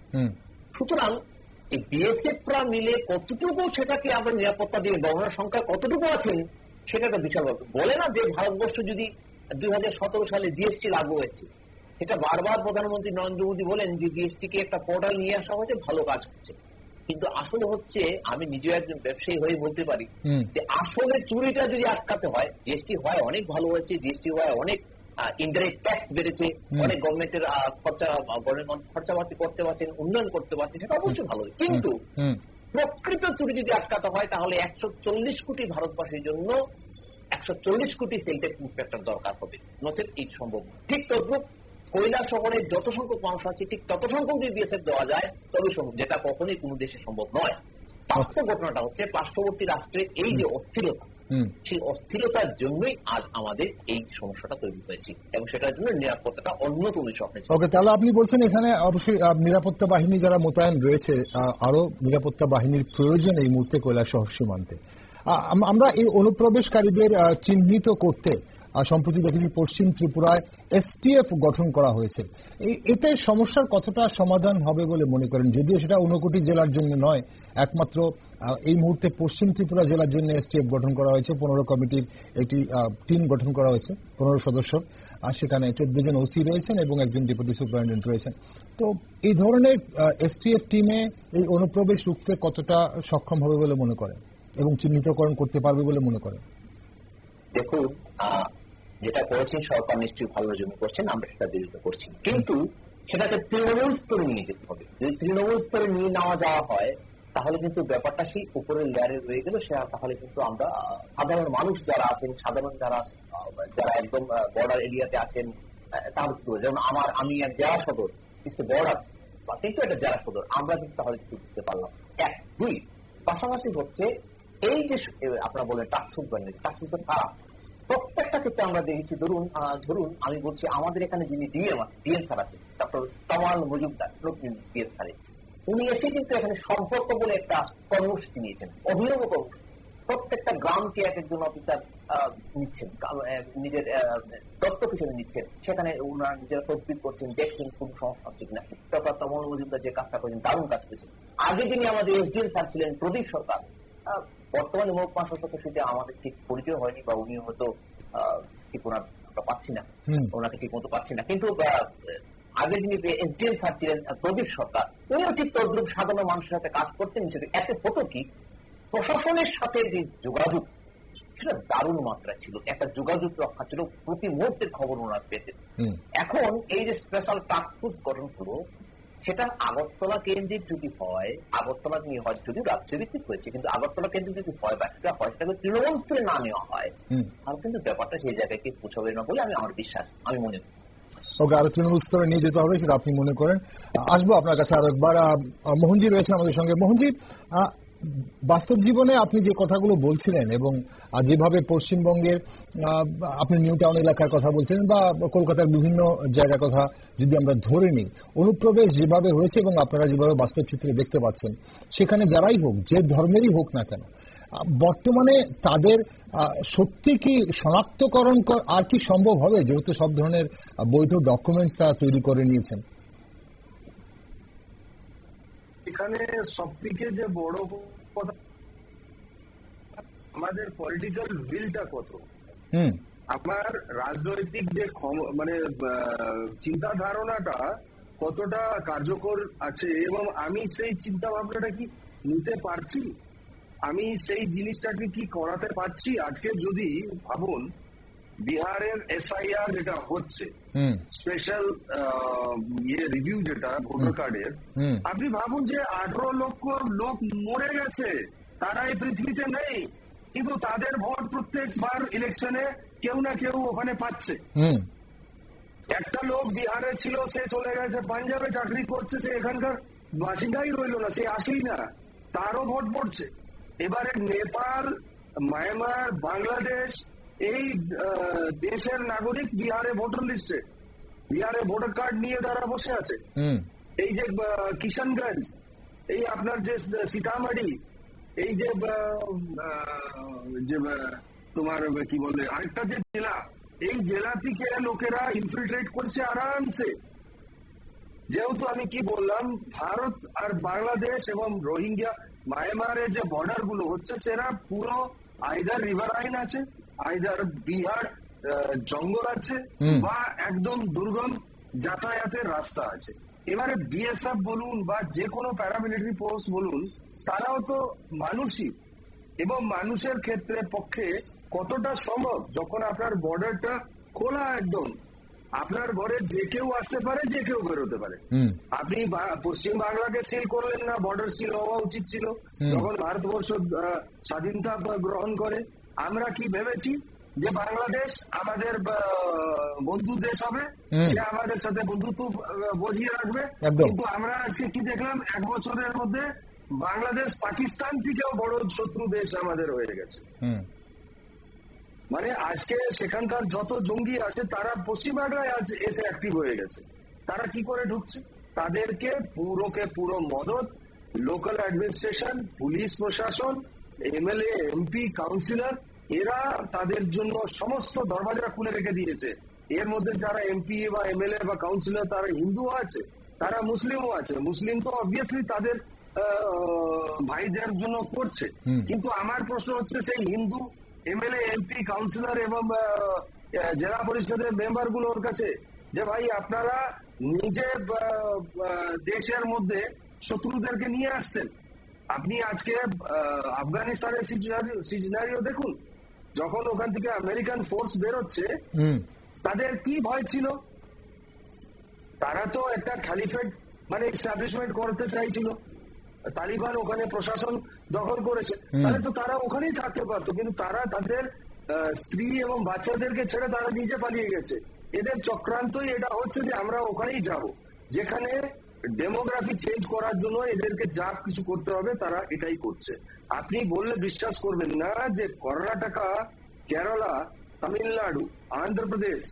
সুতরাং এই বিএসএফরা মিলে কতটুকু সেটাকে আবার নিরাপত্তা দিয়ে বহনের সংখ্যা কতটুকু আছেন, সেটা একটা বিশাল ব্যাপার। বলে না যে ভারতবর্ষ যদি 2017 সালে জিএসটি লাগু হয়েছে, এটা বারবার প্রধানমন্ত্রী নরেন্দ্র মোদী বলেন যে জিএসটি কে একটা পোর্টাল নিয়ে আসা হয়েছে, ভালো কাজ হচ্ছে। কিন্তু আসলে হচ্ছে, আমি নিজেও একজন ব্যবসায়ী হয়ে বলতে পারি যে আসলে চুরিটা যদি আটকাতে হয়, জিএসটি হয় অনেক ভালো হয়েছে, জিএসটি হয় অনেক ইনডাইরেক্ট ট্যাক্স বেড়েছে, অনেক গভর্নমেন্টের খরচাপাতি করতে পারছেন, উন্নয়ন করতে পারছেন, সেটা অবশ্যই ভালো। কিন্তু প্রকৃত চুরি যদি আটকাতে হয়, তাহলে 140 কোটি ভারতবাসীর জন্য 140 কোটি সেল ট্যাক্স ইন্সপেক্টর দরকার হবে, নচেত এই সম্ভব। ঠিক তদ্রুপ কৈলাসহরে যত সংখ্যক মানুষ আছে, ঠিক তত সংখ্যক যদি বিএসএফ দেওয়া যায় তবে সম্ভব, যেটা কখনোই কোনো দেশে সম্ভব নয়। বাস্তব ঘটনাটা হচ্ছে, পার্শ্ববর্তী রাষ্ট্রে এই যে অস্থিরতা, সেই অস্থিরতার জন্যই আজ আমাদের এই সমস্যাটা তৈরি হয়েছে এবং সেটার জন্য নিরাপত্তাটা অন্যতম বিষয়। ওকে, তাহলে আপনি বলছেন এখানে অবশ্যই নিরাপত্তা বাহিনী যারা মোতায়েন রয়েছে, আরো নিরাপত্তা বাহিনীর প্রয়োজন এই মুহূর্তে কৈলাসহর সীমান্তে। আমরা এই অনুপ্রবেশকারীদের চিহ্নিত করতে সম্প্রতি দেখেছি পশ্চিম ত্রিপুরায় এসটিএফ গঠন করা হয়েছে। এতে সমস্যার কতটা সমাধান হবে বলে মনে করেন? যদিও সেটা 59 জেলার জন্য নয়, একমাত্র এই মুহূর্তে পশ্চিম ত্রিপুরা জেলার জন্য এসটিএফ গঠন করা হয়েছে। 15 কমিটির একটি টিম গঠন করা হয়েছে, 15 সদস্য। আর সেখানে 14 জন ওসি রয়েছেন এবং একজন ডেপুটি সুপারিনটেন্ডেন্ট রয়েছেন। তো এই ধরনের এসটিএফ টিমে এই অনুপ্রবেশ রুখতে কতটা সক্ষম হবে বলে মনে করেন এবং চিহ্নিতকরণ করতে পারবে বলে মনে করেন? দেখুন, যেটা করেছেন সরকার নিশ্চয়ই ভালোর জন্য করছেন, আমরা সেটা বিরোধিতা করছি, কিন্তু সেটাকে তৃণমূল স্তরে নিয়ে যেতে হবে। যদি তৃণমূল স্তরে নিয়ে নেওয়া যাওয়া হয় তাহলে কিন্তু ব্যাপারটা সেই উপরের লেয়ারে রয়ে গেল। তাহলে কিন্তু আমরা সাধারণ মানুষ যারা আছেন, সাধারণ যারা একদম বর্ডার এরিয়াতে আছেন, তার যেমন আমি এক জেলা সদর, বর্ডার বা কিন্তু একটা জেলা সদর, আমরা কিন্তু তাহলে কিছু বুঝতে পারলাম। এক, দুই, পাশাপাশি হচ্ছে এই যে আপনারা বলেন টাস্কফোর্স বাহিনী, টাস্কফোর্সের কারা প্রত্যেকটা ক্ষেত্রে আমরা দেখেছি। ধরুন আমি বলছি আমাদের এখানে যিনি ডিএম আছে, ডিএম স্যার আছে, ডক্টর কামাল মজুমদার, নতুন ডিএম স্যার এসেছে। উনি এসে কিন্তু এখানে সম্পর্ক বলে একটা কর্মসূচি নিয়েছেন, অভিনব কর্মসূচি। প্রত্যেকটা গ্রামকে এক একজন অফিসার নিচ্ছেন, নিজের দত্তক হিসেবে নিচ্ছেন। সেখানে ওনারা নিজেরা তদবির করছেন, দেখছেন কোন সমস্যা হচ্ছে কিনা। ডক্টর কামাল মজুমদার যে কাজটা করেছেন, দারুণ কাজ করেছেন। আগে যিনি আমাদের এসডিএম স্যার ছিলেন প্রদীপ সরকার, বর্তমানে মহকুমা শাসকের সাথে আমাদের ঠিক পরিচয় হয়নি বা উনি হয়তো ঠিক ওনার পাচ্ছি না, ওনাকে ঠিক মতো পাচ্ছি না। কিন্তু আগে যিনি এসডিএম স্যার ছিলেন প্রদীপ সরকার, উনিও ঠিক তদ্রুপ সাধারণ মানুষের সাথে কাজ করতেন। এতে হতো কি, প্রশাসনের সাথে যে যোগাযোগ সেটা দারুণ মাত্রা ছিল, একটা যোগাযোগ রক্ষা ছিল, প্রতি মুহূর্তের খবর ওনারা পেতেন। এখন এই যে স্পেশাল টাস্কফোর্স গঠন হলো, সেটা আগরতলা কেন্দ্রিক যদি হয়, আগরতলা নিয়ে হয়, যদিও রাজ্যভিত্তিক হয়েছে, কিন্তু আগরতলা কেন্দ্রিক যদি হয় বা সেটা হয়, সেটাকে তৃণমূল স্তরে না নেওয়া হয়, তাহলে কিন্তু ব্যাপারটা সেই জায়গায় কি পৌঁছাবে না বলে আমার বিশ্বাস, আমি মনে করি। ওকে, আরো তৃণমূল স্তরে নিয়ে যেতে হবে সেটা আপনি মনে করেন। আসবো আপনার কাছে আরো একবার। মোহনজি রয়েছেন আমাদের সঙ্গে। মোহনজি, বাস্তব জীবনে আপনি যে কথাগুলো বলছিলেন এবং যেভাবে পশ্চিমবঙ্গের আপনি নিউ টাউন এলাকার কথা বলছিলেন বা কলকাতার বিভিন্ন জায়গার কথা যদি আমরা ধরে নিই, অনুপ্রবেশ যেভাবে হয়েছে এবং আপনারা যেভাবে বাস্তব চিত্রে দেখতে পাচ্ছেন, সেখানে যারাই হোক, যে ধর্মেরই হোক না কেন, বর্তমানে তাদের সত্যি কি শনাক্তকরণ আর কি সম্ভব হবে, যেহেতু সব ধরনের বৈধ ডকুমেন্টস তারা তৈরি করে নিয়েছেন? এখানে সবথেকে যে বড় কথা, আমাদের পলিটিক্যাল উইলটা কত, আমার রাজনৈতিক যে মানে চিন্তা ধারণাটা কতটা কার্যকর আছে এবং আমি সেই চিন্তা ভাবনাটা কি নিতে পারছি, আমি সেই জিনিসটাকে কি করাতে পারছি। আজকে যদি ভাবুন বিহারের এসআইআর যেটা হচ্ছে, স্পেশাল রিভিউ যেটা ভোটার কার্ডের, আপনি ভাবুন যে 18 লক্ষ লোক মরে গেছে, তারা এই পৃথিবীতে নেই, কিন্তু তাদের ভোট প্রত্যেকবার ইলেকশনে কেউ না কেউ ওখানে পাচ্ছে। একটা লোক বিহারে ছিল, সে চলে গেছে পাঞ্জাবে চাকরি করছে, সে এখানকার বাসিন্দাই রইল না, সে আসেই না, তারও ভোট পড়ছে। এবারে নেপাল, মায়ানমার, বাংলাদেশ, এই দেশের নাগরিক বিহারে ভোটার লিস্টে, বিহারে ভোটার কার্ড নিয়ে তারা বসে আছে। এই যে কিষানগঞ্জ, এই আপনার যে সীতামাড়ি, এই যে তোমার কি বলে আরেকটা যে জেলা, এই জেলা থেকে লোকেরা ইনফিল্ট্রেট করছে আরামসে। যেহেতু আমি কি বললাম, ভারত আর বাংলাদেশ এবং রোহিঙ্গা মায়ানমারের যে বর্ডার গুলো হচ্ছে, সেটা পুরো আইদার রিভারাইন আছে, আইদার বিহার জঙ্গল আছে, বা একদম দুর্গম যাতায়াতের রাস্তা আছে। এবারে বিএসএফ বলুন বা যে কোনো প্যারামিলিটারি ফোর্স বলুন, তারাও তো মানুষই, এবং মানুষের ক্ষেত্রে পক্ষে কতটা সম্ভব, যখন আপনার বর্ডারটা খোলা একদম, আপনার ঘরে যে কেউ আসতে পারে, যে কেউ বেরোতে পারে। আপনি পশ্চিম বাংলাকে সিল করলেন না, বর্ডার সিল হওয়া উচিত ছিল। যখন ভারতবর্ষ স্বাধীনতা গ্রহণ করে, আমরা কি ভেবেছি যে বাংলাদেশ আমাদের বন্ধু দেশ হবে, সে আমাদের সাথে বন্ধুত্ব বজিয়ে রাখবে। কিন্তু আমরা আজকে কি দেখলাম, 1 বছরের মধ্যে বাংলাদেশ পাকিস্তান থেকেও বড় শত্রু দেশ আমাদের হয়ে গেছে। মানে আজকে সেখানকার যত জঙ্গি আছে তারা পশ্চিমবাংলায় আজ এসে অ্যাক্টিভ হয়ে গেছে। তারা কি করে ঢুকছে? তাদেরকে পুরো মদত লোকাল অ্যাডমিনিস্ট্রেশন, পুলিশ প্রশাসন, এমএলএ, এমপি, কাউন্সিলর, এরা তাদের জন্য সমস্ত দরজা খুলে রেখে দিয়েছে। এর মধ্যে যারা এমপি বা এমএলএ বা কাউন্সিলর তারা হিন্দু আছে, তারা মুসলিমও আছে। মুসলিম তো অবভিয়াসলি তাদের ভাইদের জন্য করছে, কিন্তু আমার প্রশ্ন হচ্ছে সেই হিন্দু এমএলএ, এমপি, কাউন্সিলর এবং জেলা পরিষদের মেম্বার গুলোর কাছে যে ভাই আপনারা নিজে দেশের মধ্যে শত্রুদেরকে নিয়ে আসছেন। আপনি আজকে আফগানিস্তানের সিনারিও দেখুন, যখন ওখান থেকে আমেরিকান ফোর্স বেরোচ্ছে তাদের কি ভয় ছিল? তারা তো একটা খ্যালিফেট মানে এস্টাবলিশমেন্ট করতে চাইছিল। তালিবান ওখানে প্রশাসন দখল করেছে, তাহলে তো তারা ওখানেই থাকতে পারতো, কিন্তু তারা তাদের স্ত্রী এবং বাচ্চাদেরকে ছেড়ে তারা নিজে পালিয়ে গেছে। এদের চক্রান্তই এটা হচ্ছে যে আমরা ওখানেই যাব, যেখানে ডেমোগ্রাফি চেঞ্জ করার জন্য এদেরকে যা কিছু করতে হবে তারা এটাই করছে। আপনি বললে বিশ্বাস করবেন না যে কর্ণাটকা, কেরালা, তামিলনাড়ু, অন্ধ্রপ্রদেশ,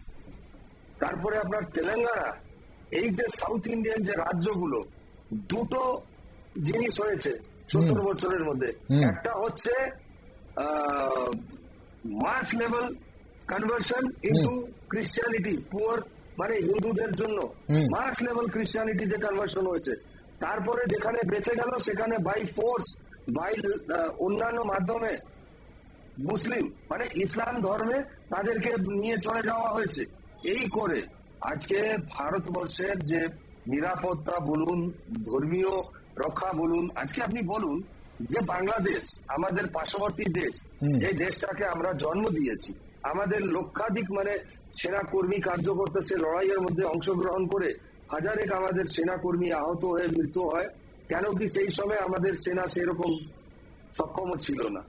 তারপরে আপনার তেলেঙ্গানা, এই যে সাউথ ইন্ডিয়ান যে রাজ্যগুলো, দুটো জিনিস হয়েছে 70 বছরের মধ্যে। একটা হচ্ছে mass level conversion into Christianity, poor মানে হিন্দুদের জন্য মাস লেভেল ক্রিশ্চিয়ানিটিতে কনভার্সন হয়েছে। তারপরে যেখানে বেঁচে গেল সেখানে বাই ফোর্স, বাই অন্যান্য মাধ্যমে মুসলিম মানে ইসলাম ধর্মে তাদেরকে নিয়ে চলে যাওয়া হয়েছে। এই করে আজকে ভারতবর্ষের যে নিরাপত্তা বলুন, ধর্মীয় রক্ষা বলুন, আজকে আপনি বলুন যে বাংলাদেশ আমাদের পার্শ্ববর্তী দেশ, যে দেশটাকে আমরা জন্ম দিয়েছি, আমাদের লক্ষাধিক মানে সেনাকর্মী কার্যকর্তা সে লড়াইয়ের মধ্যে অংশগ্রহণ করে হাজারেক আমাদের সেনাকর্মী আহত হয়ে মৃত্যু হয়। কেন কি সেই সময় আমাদের সেনা সেরকম সক্ষম ছিল না।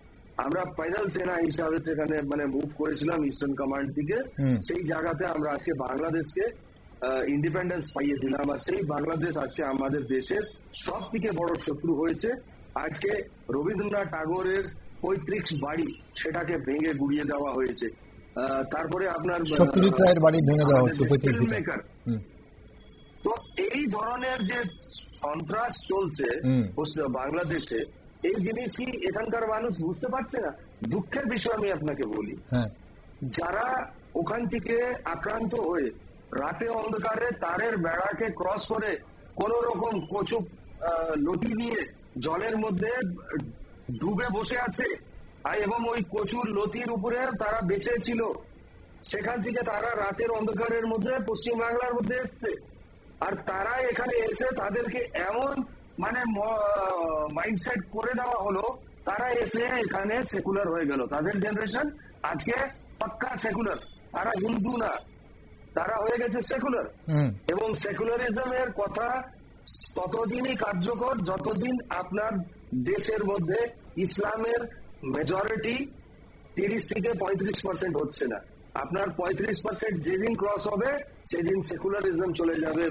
আমরা পাইদাল সেনা হিসাবে সেখানে মানে মুভ করেছিলাম ইস্টার্ন কমান্ড থেকে। সেই জায়গাতে আমরা আজকে বাংলাদেশকে ইন্ডিপেন্ডেন্স পাইয়ে দিলাম। আর সেই বাংলাদেশ আজকে আমাদের দেশের সব থেকে বড় শত্রু হয়েছে। আজকে রবীন্দ্রনাথ ঠাকুরের পৈতৃক বাড়ি সেটাকে ভেঙে গুড়িয়ে দেওয়া হয়েছে। তারপরে আপনার সত্যজিৎ রায়ের বাড়ি ভেঙে দেওয়া হচ্ছে। তো এই ধরনের যে সন্ত্রাস চলছে বাংলাদেশে, এই জিনিস কি এখানকার মানুষ বুঝতে পারছে না? দুঃখের বিষয় আমি আপনাকে বলি, যারা ওখান থেকে আক্রান্ত হয়ে রাতে অন্ধকারে তারের বেড়াকে ক্রস করে কোন রকম কচু লতি নিয়ে জলের মধ্যে ডুবে বসে আছে এবং ওই কচুর লতির উপরে তারা বেঁচে ছিল, সেখান থেকে তারা রাতের অন্ধকারের মধ্যে পশ্চিমবাংলার মধ্যে এসছে। আর তারা এখানে এসে তাদেরকে এমন মানে মাইন্ডসেট করে দেওয়া হলো, তারা এসে এখানে সেকুলার হয়ে গেল। তাদের জেনারেশন আজকে পাক্কা সেকুলার, তারা হিন্দু না, তারা হয়ে গেছে সেকুলার। এবং সেকুলারিজমের কথা ততদিনই কার্যকর যতদিন আপনার দেশের মধ্যে ইসলামের মেজরিটি 30 থেকে 35% হচ্ছে না। আপনার 35% যেদিন ক্রস হবে সেদিন সেকুলারিজম চলে যাবে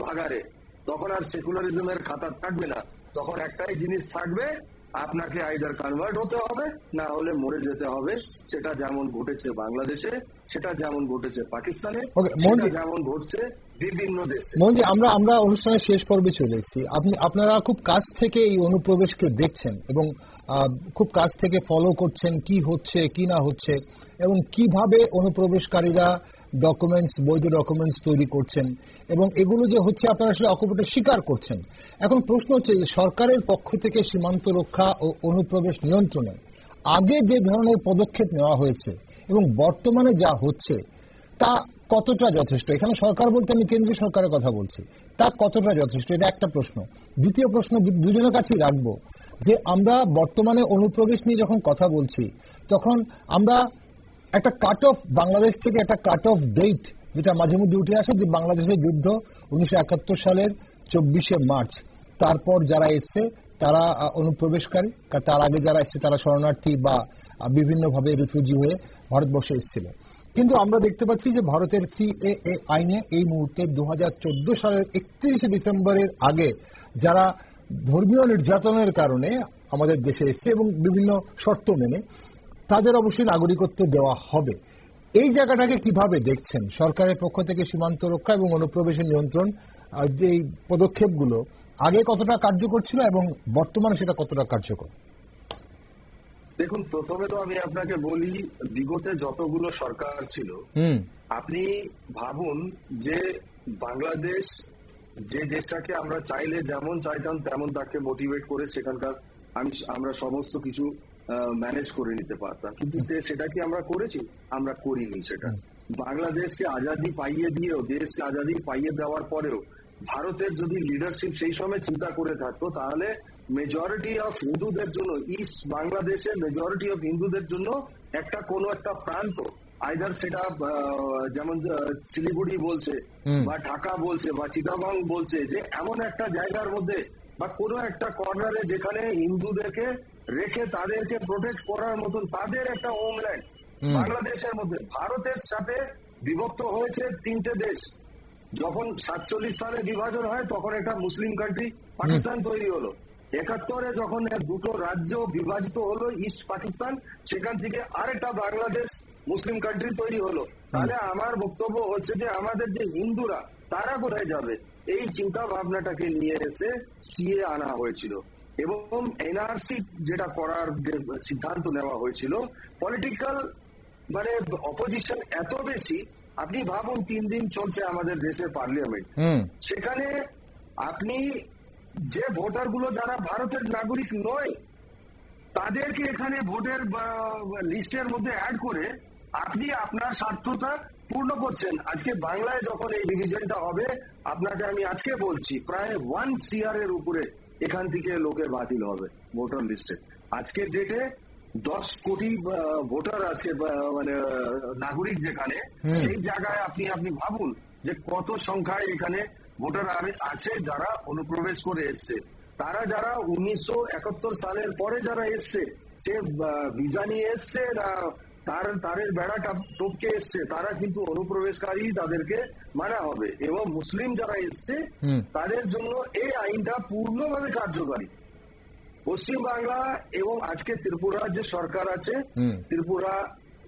ভাগারে। তখন আর সেকুলারিজমের খাতা থাকবে না, তখন একটাই জিনিস থাকবে, আপনাকে আইদার কনভার্ট হতে হবে না হলে মরে যেতে হবে। সেটা যেমন ঘটেছে বাংলাদেশে, সেটা যেমন ঘটেছে পাকিস্তানে, সেটা যেমন ঘটছে বিভিন্ন দেশে। মোহনজি, আমরা অনুষ্ঠানের শেষ পর্বে চলে এসেছি। আপনারা খুব কাছ থেকে এই অনুপ্রবেশকে দেখছেন এবং খুব কাছ থেকে ফলো করছেন কি হচ্ছে কি না হচ্ছে এবং কিভাবে অনুপ্রবেশকারীরা ডকুমেন্টস, বৈধ ডকুমেন্টস তৈরি করছেন এবং এগুলো যে হচ্ছে আপনারা আসলে অকপটে স্বীকার করছেন। এখন প্রশ্ন হচ্ছে যে সরকারের পক্ষ থেকে সীমান্ত রক্ষা ও অনুপ্রবেশ নিয়ন্ত্রণে আগে যে ধরনের পদক্ষেপ নেওয়া হয়েছে এবং বর্তমানে যা হচ্ছে তা কতটা যথেষ্ট? এখানে সরকার বলতে আমি কেন্দ্রীয় সরকারের কথা বলছি, তা কতটা যথেষ্ট? এটা একটা প্রশ্ন। দ্বিতীয় প্রশ্ন দুজনের কাছেই রাখবো যে আমরা বর্তমানে অনুপ্রবেশ নিয়ে যখন কথা বলছি তখন আমরা একটা কাট অফ বাংলাদেশ থেকে একটা কাট অফ ডেট যেটা মাঝে মধ্যে উঠে আসে যে বাংলাদেশের যুদ্ধ 1971 সালের 24শে মার্চ, তারপর যারা এসছে তারা অনুপ্রবেশকারী, তার আগে যারা এসছে তারা শরণার্থী বা বিভিন্নভাবে রিফিউজি হয়ে ভারতবর্ষে এসেছিল। কিন্তু আমরা দেখতে পাচ্ছি যে ভারতের সিএএ আইনে এই মুহূর্তে 2014 সালের 31শে ডিসেম্বরের আগে যারা ধর্মীয় নির্যাতনের কারণে আমাদের দেশে এসছে এবং বিভিন্ন শর্ত মেনে তাদের অবশ্যই নাগরিকত্ব দেওয়া হবে। এই জায়গাটাকে কিভাবে দেখছেন? সরকারের পক্ষ থেকে সীমান্ত রক্ষা এবং অনুপ্রবেশের নিয়ন্ত্রণ যে পদক্ষেপগুলো আগে কতটা কার্যকর ছিল এবং বর্তমানে সেটা কতটা কার্যকর? দেখুন, প্রথমে তো আমি আপনাকে বলি, বিগতে যতগুলো সরকার ছিল, আপনি ভাবুন যে বাংলাদেশ যে দেশটাকে আমরা চাইলে যেমন চাইতাম তেমন তাকে মোটিভেট করে সেখানকার আমরা সমস্ত কিছু ম্যানেজ করে নিতে পারতাম, কিন্তু সেটা কি আমরা করেছি? আমরা করিনি। সেটা বাংলাদেশকে আজাদি পাইয়ে দিয়েও, দেশকে আজাদি পাইয়ে দেওয়ার পরেও ভারতের যদি লিডারশিপ সেই সময় চিন্তা করে থাকতো, তাহলে মেজরিটি অফ হিন্দুদের জন্য, ইস্ট বাংলাদেশে মেজরিটি অফ হিন্দুদের জন্য একটা কোনো একটা প্রান্ত, আইদার সেটা যেমন শিলিগুড়ি বলছে বা ঢাকা বলছে বা চিটাগং বলছে, যে এমন একটা জায়গার মধ্যে বা কোনো একটা কর্নারে যেখানে হিন্দুদেরকে রেখে তাদেরকে প্রোটেক্ট করার মতন তাদের একটা হোমল্যান্ড বাংলাদেশের মধ্যে। ভারতের সাথে বিভক্ত হয়েছে 3টে দেশ। যখন 47 সালে বিভাজন হয় তখন একটা মুসলিম কান্ট্রি পাকিস্তান তৈরি হলো। 71-এ যখন 2টো রাজ্য বিভাজিত হলো, ইস্ট পাকিস্তান, সেখান থেকে আরেকটা বাংলাদেশ মুসলিম কান্ট্রি তৈরি হলো। তাহলে আমার বক্তব্য হচ্ছে যে আমাদের যে হিন্দুরা তারা কোথায় যাবে, এই চিন্তা ভাবনাটাকে নিয়ে এসে সিএ আনা হয়েছিল এবং এনআরসি যেটা করার যে সিদ্ধান্ত নেওয়া হয়েছিল, পলিটিক্যাল মানে অপোজিশন এত বেশি। আপনি ভাবুন, 3 দিন চলছে আমাদের দেশের পার্লামেন্ট, সেখানে আপনি যে ভোটার গুলো যারা ভারতের নাগরিক নয় তাদেরকে এখানে ভোটের লিস্টের মধ্যে অ্যাড করে আপনি আপনার স্বার্থতা পূর্ণ করছেন। আজকে বাংলায় যখন এই ডিভিশনটা হবে, আপনাকে আমি আজকে বলছি প্রায় 1 CR এর উপরে এখান থেকে লোকের বাতিল হবে ভোটার লিস্টে। আজকের ডেটে 10 কোটি ভোটার আছে, মানে নাগরিক যেখানে, সেই জায়গায় আপনি ভাবুন যে কত সংখ্যায় এখানে ভোটার আছে যারা অনুপ্রবেশ করে এসছে। তারা যারা 1971 সালের পরে যারা এসছে, সে ভিসা নিয়ে এসছে না তারের বেড়া টপকে এসছে, তারা কিন্তু অনুপ্রবেশকারী, তাদেরকে মানা হবে। এবং মুসলিম যারা এসছে তাদের জন্য এই আইনটা পূর্ণভাবে কার্যকারী। পশ্চিম বাংলা এবং আজকে ত্রিপুরার যে সরকার আছে, ত্রিপুরা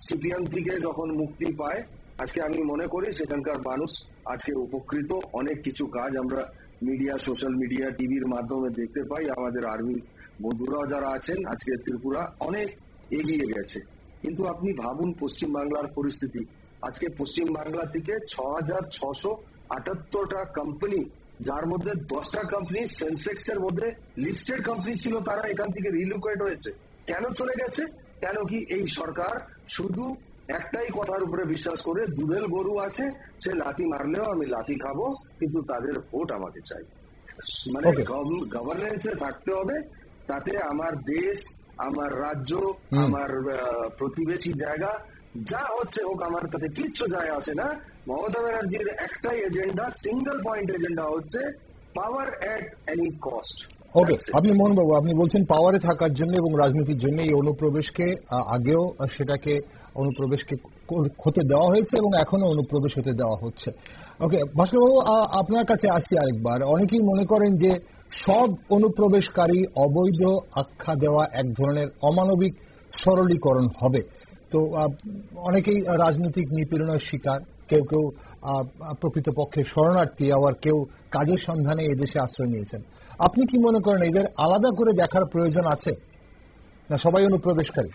সিপিএম থেকে যখন মুক্তি পায়, আজকে আমি মনে করি সেখানকার মানুষ আজকে উপকৃত। অনেক কিছু কাজ আমরা মিডিয়া, সোশ্যাল মিডিয়া, টিভির মাধ্যমে দেখতে পাই। আমাদের আর্মি বন্ধুরাও যারা আছেন, আজকে ত্রিপুরা অনেক এগিয়ে গেছে। কিন্তু আপনি ভাবুন পশ্চিম বাংলার পরিস্থিতি। আজকে পশ্চিম বাংলা থেকে 6678টা কোম্পানি, যার মধ্যে 10টা কোম্পানি সেন্সেক্স এর মধ্যে লিস্টেড কোম্পানি ছিল, তারা এখান থেকে রিলোকেট হয়েছে। কেন চলে গেছে? কেন কি এই সরকার শুধু একটাই কথার উপরে বিশ্বাস করে, দুধেল গরু আছে, সে লাথি মারলেও আমি লাথি খাবো, কিন্তু তাদের ভোট আমাকে চাই। মানে গভর্নেন্সে থাকতে হবে, তাতে আমার দেশ, আমার রাজ্য, আমার প্রতিবেশী জায়গা যা হচ্ছে হোক, আমার তাতে কিচ্ছু যায় আসে না। মমতা ব্যানার্জির একটাই এজেন্ডা, সিঙ্গেল পয়েন্ট এজেন্ডা হচ্ছে পাওয়ার এট এনি কস্ট। ওকে, আপনি মোহনবাবু, আপনি বলছেন পাওয়ারে থাকার জন্য এবং রাজনীতির জন্য এই অনুপ্রবেশকে আগেও সেটাকে অনুপ্রবেশকে হতে দেওয়া হয়েছে এবং এখনো অনুপ্রবেশ হতে দেওয়া হচ্ছে। ওকে ভাস্করবাবু, আপনার কাছে আসি আরেকবার। অনেকেই মনে করেন যে সব অনুপ্রবেশকারী অবৈধ আখ্যা দেওয়া এক ধরনের অমানবিক সরলীকরণ হবে। তো অনেকেই রাজনৈতিক নিপীড়নের শিকার, কেউ কেউ প্রকৃতপক্ষে শরণার্থী, আবার কেউ কাজের সন্ধানে এদেশে আশ্রয় নিয়েছেন। আপনি কি মনে করেন এদের আলাদা করে দেখার প্রয়োজন আছে, না সবাই অনুপ্রবেশকারী?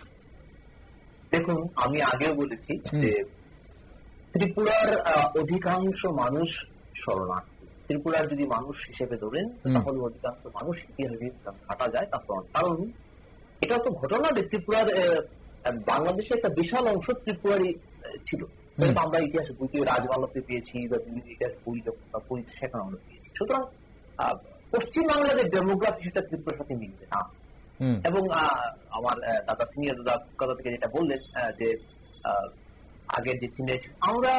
দেখুন, আমি আগেও বলেছি যে ত্রিপুরার অধিকাংশ মানুষ শরণার্থী। ত্রিপুরার যদি মানুষ হিসেবে ধরেন, তাহলে অধিকাংশ মানুষ ইতিহাসে ঘাটা যায় তা প্রমাণ। কারণ এটা তো ঘটনা যে ত্রিপুরার বাংলাদেশে একটা বিশাল অংশ ত্রিপুরারই ছিল। আমরা ইতিহাসে বইতে রাজবাংলাতে পেয়েছি বা বিভিন্ন ইতিহাস বই সেখানে আমরা পেয়েছি। সুতরাং পশ্চিম বাংলার যে ডেমোগ্রাফি সেটা ত্রিপুরার সাথে মিলবে না। এবং আমার দাদা সিনিয়র কথা থেকে যেটা বললেন যে আগের যে সিনারি, আমরা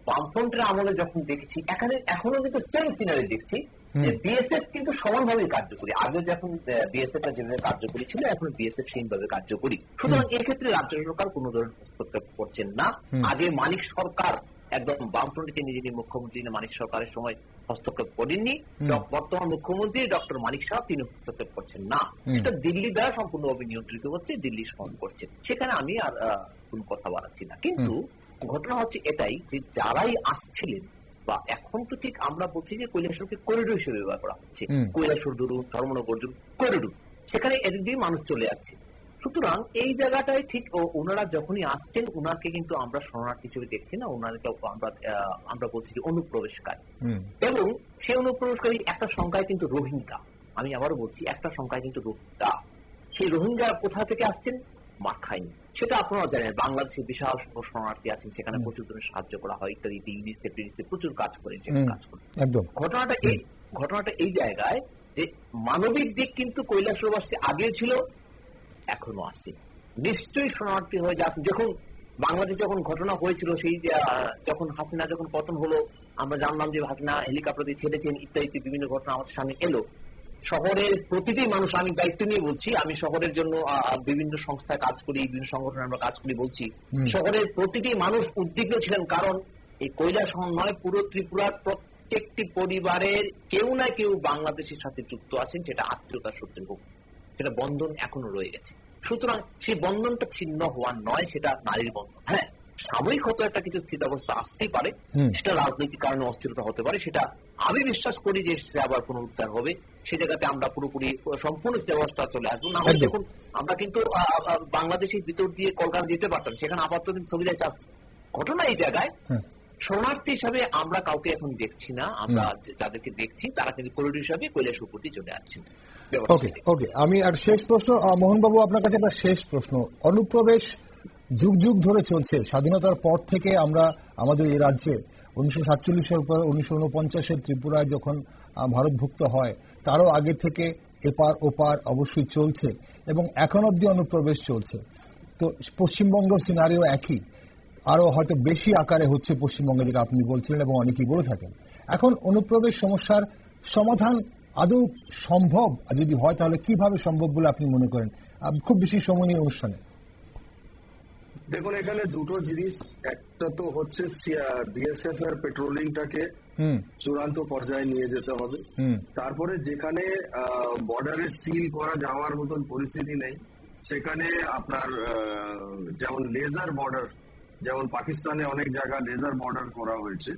বামফ্রন্টের আমলে যখন দেখেছি, এখনো কিন্তু সেম সিনারি দেখছি যে বিএসএফ কিন্তু সমানভাবে কার্যকরী। আগে যখন বিএসএফ যেভাবে কার্যকরী ছিল, এখন বিএসএফ সেইভাবে কার্যকরী। সুতরাং এক্ষেত্রে রাজ্য সরকার কোন ধরনের হস্তক্ষেপ করছেন না। আগে মানিক সরকার একদম বামফ্রন্টকে যিনি মুখ্যমন্ত্রী মানিক সরকারের সময় হস্তক্ষেপ করেননি, বর্তমান মুখ্যমন্ত্রী ডক্টর মানিক সাহেব তিনি হস্তক্ষেপ করছেন না, সেটা দিল্লি দ্বারা সম্পূর্ণভাবে নিয়ন্ত্রিত হচ্ছে, দিল্লি শাসন করছে, সেখানে আমি আর কোন কথা বাড়াচ্ছি না। কিন্তু ঘটনা হচ্ছে এটাই যে যারাই আসছিলেন, বা এখন তো ঠিক আমরা বলছি যে কৈলাসহরকে করিডোর হিসেবে ব্যবহার করা হচ্ছে, কৈলাসহর ধরুন, ধর্মনগর ধরুন, করিডোর, সেখানে এদিক দিয়ে মানুষ চলে যাচ্ছে। সুতরাং এই জায়গাটায় ঠিক ওনারা যখনই আসছেন, ওনাকে কিন্তু আমরা শরণার্থী হিসেবে দেখছি না, ওনাদেরকে আমরা বলছি যে অনুপ্রবেশকারী, এবং সেই অনুপ্রবেশকারী একটা সংখ্যায় কিন্তু রোহিঙ্গা, আমি আবারও বলছি একটা সংখ্যায় কিন্তু রোহিঙ্গা। সেই রোহিঙ্গা কোথা থেকে আসছেন? মাখাইনি, সেটা আপনারা জানেন, বাংলাদেশে বিশাল সংখ্যক শরণার্থী আছেন, সেখানে প্রচুর ধরনের সাহায্য করা হয় ইত্যাদি, ইউনিসেফ প্রচুর কাজ করে, কাজ করে। ঘটনাটা এই জায়গায় যে মানবিক দিক কিন্তু কৈলাসহরবাসী আগে ছিল, এখনো আছে, নিশ্চয়ই শরণার্থী হয়ে যাচ্ছে। যখন বাংলাদেশ যখন ঘটনা হয়েছিল, সেই যখন হাসিনা যখন পতন হলো, আমরা জানলাম যে হাসিনা হেলিকপ্টার দিয়ে ছেড়েছেন ইত্যাদি বিভিন্ন ঘটনা আমাদের সামনে এলো। শহরের প্রতিটি মানুষ, আমি দায়িত্ব নিয়ে বলছি, আমি শহরের জন্য বিভিন্ন সংস্থায় কাজ করি, বিভিন্ন সংগঠনে আমরা কাজ করি, বলছি শহরের প্রতিটি মানুষ উদ্বিগ্ন ছিলেন, কারণ এই কৈলাসহর নয়, পুরো ত্রিপুরার প্রত্যেকটি পরিবারের কেউ না কেউ বাংলাদেশের সাথে যুক্ত আছেন, সেটা আত্মীয়তার সূত্রে হোক, সেটা বন্ধন এখনো রয়ে গেছে। সুতরাং সেই বন্ধনটা ছিন্ন হওয়ার নয়, সেটা নারীর বন্ধন। হ্যাঁ, সাময়িক হয়তো একটা কিছু স্থিতাবস্থা আসতেই পারে, সেটা রাজনৈতিক কারণে অস্থিরতা হতে পারে, সেটা আমি বিশ্বাস করি যে সেটা আবার পুনরুদ্ধার হবে, সে জায়গাতে আমরা পুরোপুরি সম্পূর্ণ স্থিতাবস্থা চলে আসবো। না হলে দেখুন, আমরা কিন্তু বাংলাদেশের ভিতর দিয়ে কলকাতা যেতে পারতাম, সেখানে আপাতত কিন্তু সুবিধা চাচ্ছে। ঘটনা এই জায়গায় শরণার্থী হিসাবে আমরা কাউকে এখন দেখছি না, আমরা যাদেরকে দেখছি তারা কিন্তু করিডোর হিসাবে কৈলাসহর প্রতি চলে আসছেন। ওকে, আমি আর শেষ প্রশ্ন, মোহনবাবু আপনার কাছে একটা শেষ প্রশ্ন। অনুপ্রবেশ যুগ যুগ ধরে চলছে, স্বাধীনতার পর থেকে আমরা আমাদের এই রাজ্যে 1947-এর পর 1949-এ ত্রিপুরায় যখন ভারতভুক্ত হয়, তারও আগে থেকে এপার ওপার অবশ্যই চলছে, এবং এখন অব্দি অনুপ্রবেশ চলছে। তো পশ্চিমবঙ্গ সিনারিও একই, আরো হয়তো বেশি আকারে হচ্ছে পশ্চিমবঙ্গে, যেটা আপনি বলছিলেন এবং অনেকেই বলে থাকেন। এখন অনুপ্রবেশ সমস্যার সমাধান আদৌ সম্ভব? যদি হয় তাহলে কিভাবে সম্ভব বলে আপনি মনে করেন, খুব বেশি সময় নিয়ে অনুষ্ঠানে? দেখুন, এখানে দুটো জিনিস, একটা তো হচ্ছে বিএসএফ এর পেট্রোলিংটাকে চূড়ান্ত পর্যায়ে নিয়ে যেতে হবে। তারপরে যেখানে বর্ডারে সিল করা যাওয়ার মতন পরিস্থিতি নেই, সেখানে আপনার যেমন লেজার বর্ডার, যেমন পাকিস্তানে অনেক জায়গা লেজার বর্ডার করা হয়েছে,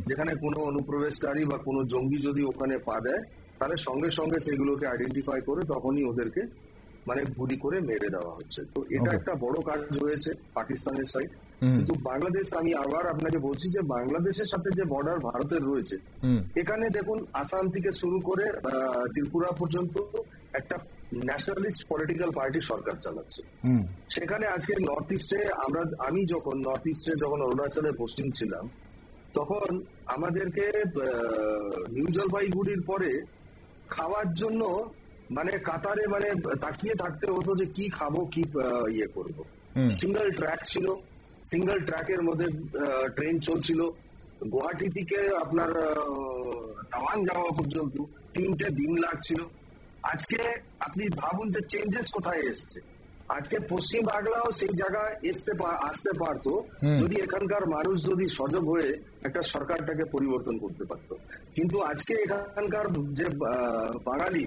যেখানে কোনো অনুপ্রবেশকারী বা কোনো জঙ্গি যদি ওখানে পা দেয়, তাহলে সঙ্গে সঙ্গে সেগুলোকে আইডেন্টিফাই করে তখনই ওদেরকে গুলি করে মেরে দেওয়া হচ্ছে। তো এটা একটা বড় কাজ হয়েছে পাকিস্তানের সাইড। কিন্তু বাংলাদেশ, আমি আবার আপনাকে বলছি যে বাংলাদেশের সাথে যে বর্ডার ভারতের রয়েছে, এখানে দেখুন আসাম থেকে শুরু করে ত্রিপুরা পর্যন্ত একটা ন্যাশনালিস্ট পলিটিক্যাল পার্টি সরকার চালাচ্ছে। সেখানে আজকে নর্থ ইস্টে আমি যখন নর্থ ইস্টে যখন অরুণাচলে পোস্টিং ছিলাম, তখন আমাদেরকে নিউ জলপাইগুড়ির পরে খাওয়ার জন্য কাতারে তাকিয়ে থাকতে হতো যে কি খাবো, কি ইয়ে করবো। সিঙ্গেল ট্র্যাক ছিল, সিঙ্গেল ট্র্যাকের মধ্যে ট্রেন চলছিল, গুয়াহাটি থেকে আপনার তাওয়াং যাওয়া পর্যন্ত 3টে দিন লাগছিল। আজকে আপনি ভাবুন যে চেঞ্জেস কোথায় এসছে। আজকে পশ্চিম বাংলাও সেই জায়গায় আসতে পারতো যদি এখানকার মানুষ যদি সজাগ হয়ে একটা সরকারটাকে পরিবর্তন করতে পারতো। কিন্তু আজকে এখানকার যে বাঙালি,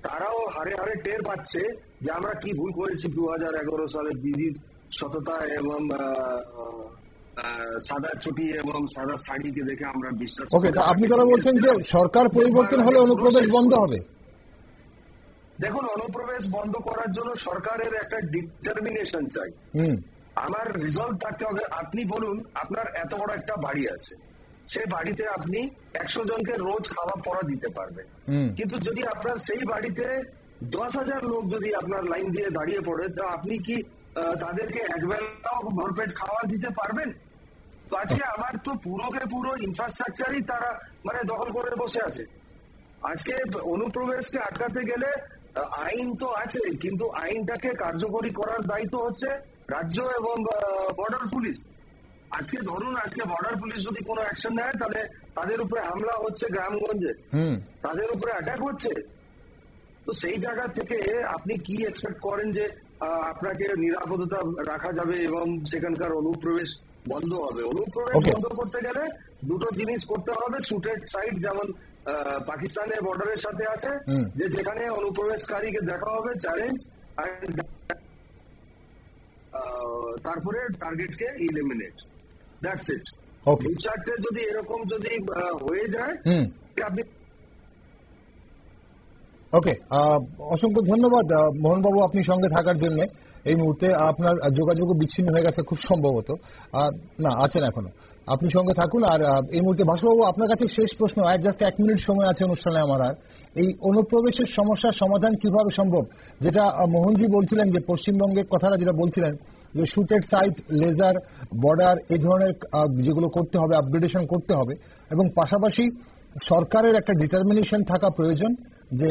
তারাও হারে হারে টের পাচ্ছে যে আমরা কি ভুল করেছি 2011 সালে দিদির সততা এবং সাদা চটি এবং সাদা শাড়িকে দেখে আমরা বিশ্বাস। ওকে, আপনি তারা বলছেন যে সরকার পরিবর্তন হলে অনুপ্রবেশ বন্ধ হবে? দেখুন, অনুপ্রবেশ বন্ধ করার জন্য সরকারের একটা ডিটারমিনেশন চাই, আমার রিজলভ থাকতে হবে। আপনি বলুন, আপনার এত বড় একটা বাড়ি আছে, সে বাড়িতে আপনি 100 জনকে রোজ খাওয়া পড়া দিতে পারবেন, কিন্তু যদি আপনার সেই বাড়িতে 10,000 লোক যদি আপনার লাইন দিয়ে দাঁড়িয়ে পড়ে, তো আপনি কি তাদেরকে একবেলাও ভরপেট খাওয়া দিতে পারবেন? তো আজকে আমার তো পুরোকে পুরো ইনফ্রাস্ট্রাকচারই তারা দখল করে বসে আছে। আজকে অনুপ্রবেশকে আটকাতে গেলে আইন তো আছে, কিন্তু আইনটাকে কার্যকরী করার দায়িত্ব হচ্ছে রাজ্য এবং বর্ডার পুলিশ। আজকে ধরুন, আজকে বর্ডার পুলিশ যদি কোনো অ্যাকশন নেয়, তাহলে তাদের উপরে হামলা হচ্ছে গ্রামগঞ্জে, তাদের উপরে অ্যাটাক হচ্ছে। তো সেই জায়গা থেকে আপনি কি এক্সপেক্ট করেন যে আপনাকে নিরাপত্তা রাখা যাবে এবং সেখানকার অনুপ্রবেশ বন্ধ হবে। অনুপ্রবেশ বন্ধ করতে গেলে দুটো জিনিস করতে হবে। শুটেড সাইট যেমন পাকিস্তানের বর্ডারের সাথে আছে, যে যেখানে অনুপ্রবেশকারীকে দেখা হবে চ্যালেঞ্জ, তারপরে টার্গেটকে ইলিমিনেট, দ্যাটস ইট। দু চারটে যদি এরকম যদি হয়ে যায় আপনি। ওকে, অসংখ্য ধন্যবাদ মোহনবাবু আপনি সঙ্গে থাকার জন্য। এই মুহূর্তে আপনার যোগাযোগ বিচ্ছিন্ন হয়ে গেছে খুব সম্ভবত, না আছেন এখনো, আপনি সঙ্গে থাকুন। আর এই মুহূর্তে ভাস্করবাবু আপনার কাছে শেষ প্রশ্ন, জাস্ট 1 মিনিট সময় আছে অনুষ্ঠানে আমার। আর এই অনুপ্রবেশের সমস্যার সমাধান কিভাবে সম্ভব, যেটা মোহনজি বলছিলেন যে পশ্চিমবঙ্গের কথাটা যেটা বলছিলেন যে শুটেড সাইট, লেজার, বর্ডার, এই ধরনের যেগুলো করতে হবে, আপগ্রেডেশন করতে হবে, এবং পাশাপাশি সরকারের একটা ডিটারমিনেশন থাকা প্রয়োজন যে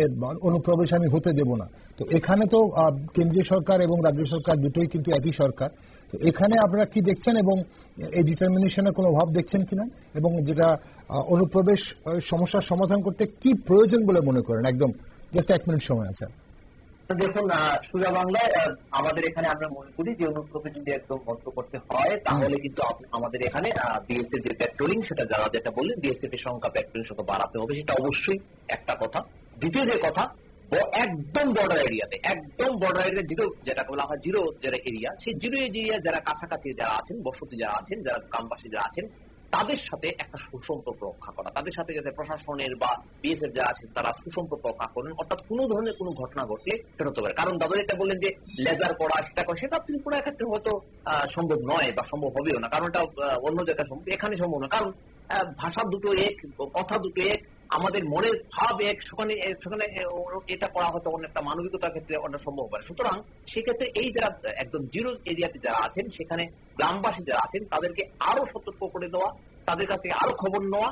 অনুপ্রবেশ আমি হতে দেব না। তো এখানে তো কেন্দ্রীয় সরকার এবং রাজ্য সরকার দুটোই কিন্তু একই সরকার। তো এখানে আপনারা কি দেখছেন এবং এই ডিটারমিনেশনের কোনো অভাব দেখছেন কিনা, এবং যেটা অনুপ্রবেশ সমস্যার সমাধান করতে কি প্রয়োজন বলে মনে করেন? একদম জাস্ট 1 মিনিট সময় আছে। দেখুন, সোজা বাংলায় আমাদের এখানে আমরা মনে করি যে অনুপ্রবেশ যদি একদম বন্ধ করতে হয় তাহলে কিন্তু আমাদের এখানে বিএসএফ যে পেট্রোলিং, সেটা যারা যেটা বললেন বিএসএফ এর সংখ্যা, পেট্রোলিং সংখ্যা বাড়াতে হবে, সেটা অবশ্যই একটা কথা। দ্বিতীয় যে কথা, একদম বর্ডার এরিয়াতে, একদম বর্ডার এরিয়া জিরো, যেটা বলা হয় জিরো যারা এরিয়া, সেই জিরো এরিয়া যারা কাছাকাছি যারা আছেন, বসতি যারা আছেন, যারা গ্রামবাসী যারা আছেন, তাদের সাথে একটা সুসম্পর্ক রক্ষা করা, তাদের সাথে যাতে প্রশাসনের বা বিএসএফ যারা আছেন তারা সুসম্পর্ক রক্ষা করেন, অর্থাৎ কোনো ধরনের কোনো ঘটনা ঘটলে সেটা হতে পারে। কারণ দাদা এটা বললেন যে লেজার করা, সেটা করা, সেটা ত্রিপুরার ক্ষেত্রে হয়তো সম্ভব নয় বা সম্ভব হবেও না, কারণ এটা অন্য জায়গায় সম্ভব, এখানে সম্ভব না। কারণ ভাষা দুটো এক, কথা দুটো এক, আমাদের মনের ভাব এক, সেখানে এটা করা হয়তো অনেকটা মানবিকতার ক্ষেত্রে অনেক সম্ভব হয়। সুতরাং সেক্ষেত্রে এই যারা একদম জিরো এরিয়াতে যারা আছেন, সেখানে গ্রামবাসী যারা আছেন, তাদেরকে আরো সতর্ক করে দেওয়া, তাদের কাছ থেকে আরো খবর নেওয়া,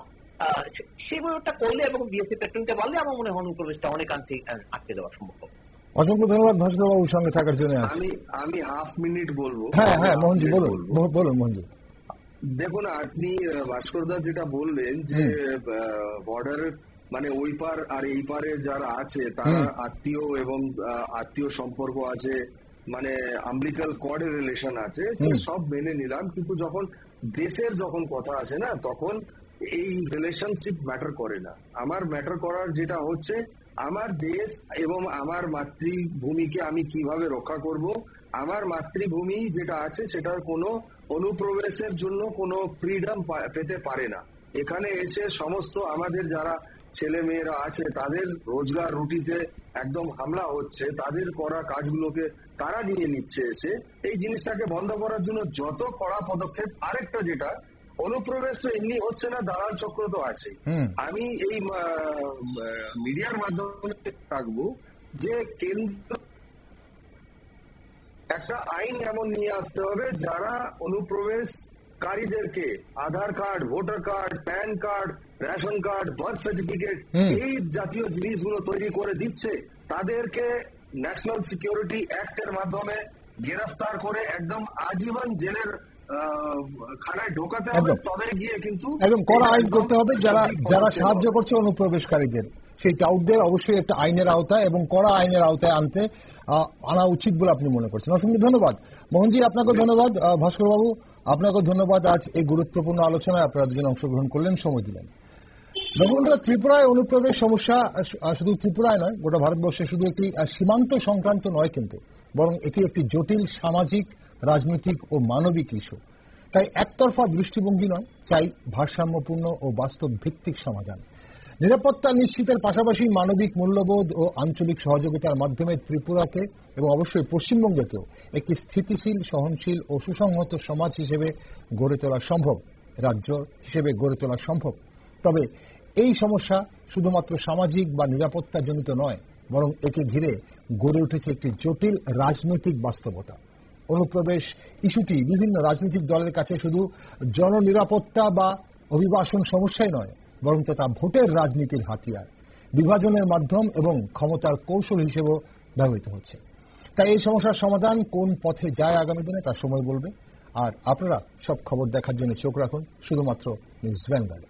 সেই ব্যাপারটা করলে এবং বিএসএফ পেট্রোলিংটা বাড়লে আমার মনে হয় অনুপ্রবেশটা অনেকাংশে আটকে দেওয়া সম্ভব হবে। অসংখ্য ধন্যবাদ ভাস্করবাবুর সঙ্গে থাকার জন্য। আমি হাফ মিনিট বলবো। হ্যাঁ মোহনজি বলুন মোহনজি। দেখুন, আপনি ভাস্করদা যেটা বললেন যে বর্ডার মানে ওই পার আর এই পারে যারা আছে তারা আত্মীয় এবং আত্মীয় সম্পর্ক আছে, মানে আম্বিলিক্যাল কর্ডের রিলেশন আছে, সে সব মেনে নিলাম। কিন্তু যখন দেশের যখন কথা আসে না, তখন এই রিলেশনশিপ ম্যাটার করে না। আমার ম্যাটার করার যেটা হচ্ছে আমার দেশ এবং আমার মাতৃভূমিকে আমি কিভাবে রক্ষা করব। আমার মাতৃভূমি যেটা আছে সেটার কোনো অনুপ্রবেশের জন্য কোনো ফ্রিডম পেতে পারে না। এখানে এসে সমস্ত আমাদের যারা ছেলে মেয়েরা আছে তাদের রোজগার রুটিতে একদম হামলা হচ্ছে, তাদের করা কাজগুলোকে তারা নিয়ে নিচ্ছে এসে। এই জিনিসটাকে বন্ধ করার জন্য যত কড়া পদক্ষেপ, আরেকটা যেটা অনুপ্রবেশ তো এমনি হচ্ছে না, দালাল চক্র তো আছে। আমি এই মিডিয়ার মাধ্যমে থাকবো যে কেন্দ্র একটা আইন এমন নিয়ে আসতে হবে যারা অনুপ্রবেশকারীদেরকে Aadhaar card, voter card, PAN card, ration card, birth certificate, এই জাতীয় জিনিসগুলো তৈরি করে দিচ্ছে, তাদেরকে ন্যাশনাল সিকিউরিটি অ্যাক্টের মাধ্যমে গ্রেফতার করে একদম আজীবন জেলের খানায় ঢোকাতে হবে। তবে গিয়ে কিন্তু একদম কড়া আইন করতে হবে যারা সাহায্য করছে অনুপ্রবেশকারীদের, সেই টাউটদের অবশ্যই একটা আইনের আওতায় এবং কড়া আইনের আওতায় আনা উচিত বলে আপনি মনে করছেন। অসংখ্য ধন্যবাদ মোহনজি, আপনাকে ধন্যবাদ। ভাস্করবাবু আপনাকে ধন্যবাদ। আজ এই গুরুত্বপূর্ণ আলোচনায় আপনারা দুজন অংশগ্রহণ করলেন, সময় দিলেন। বন্ধুরা, ত্রিপুরায় অনুপ্রবেশ সমস্যা শুধু ত্রিপুরায় নয়, গোটা ভারতবর্ষে শুধু একটি সীমান্ত সংক্রান্ত নয়, কিন্তু বরং এটি একটি জটিল সামাজিক, রাজনৈতিক ও মানবিক ইস্যু। তাই একতরফা দৃষ্টিভঙ্গি নয়, চাই ভারসাম্যপূর্ণ ও বাস্তব ভিত্তিক সমাধান। নিরাপত্তা নিশ্চিতের পাশাপাশি মানবিক মূল্যবোধ ও আঞ্চলিক সহযোগিতার মাধ্যমে ত্রিপুরাকে এবং অবশ্যই পশ্চিমবঙ্গকেও একটি স্থিতিশীল, সহনশীল ও সুসংহত সমাজ হিসেবে গড়ে তোলা সম্ভব, রাজ্য হিসেবে গড়ে তোলা সম্ভব। তবে এই সমস্যা শুধুমাত্র সামাজিক বা নিরাপত্তাজনিত নয়, বরং একে ঘিরে গড়ে উঠেছে একটি জটিল রাজনৈতিক বাস্তবতা। অনুপ্রবেশ ইস্যুটি বিভিন্ন রাজনৈতিক দলের কাছে শুধু জননিরাপত্তা বা অভিবাসন সমস্যাই নয়, বরং তা ভোটের রাজনীতির হাতিয়ার, বিভাজনের মাধ্যম এবং ক্ষমতার কৌশল হিসেবেও ব্যবহৃত হচ্ছে। তাই এই সমস্যার সমাধান কোন পথে যায় আগামী দিনে তা সময় বলবে। আর আপনারা সব খবর দেখার জন্য চোখ রাখুন শুধুমাত্র নিউজ বেঙ্গলে।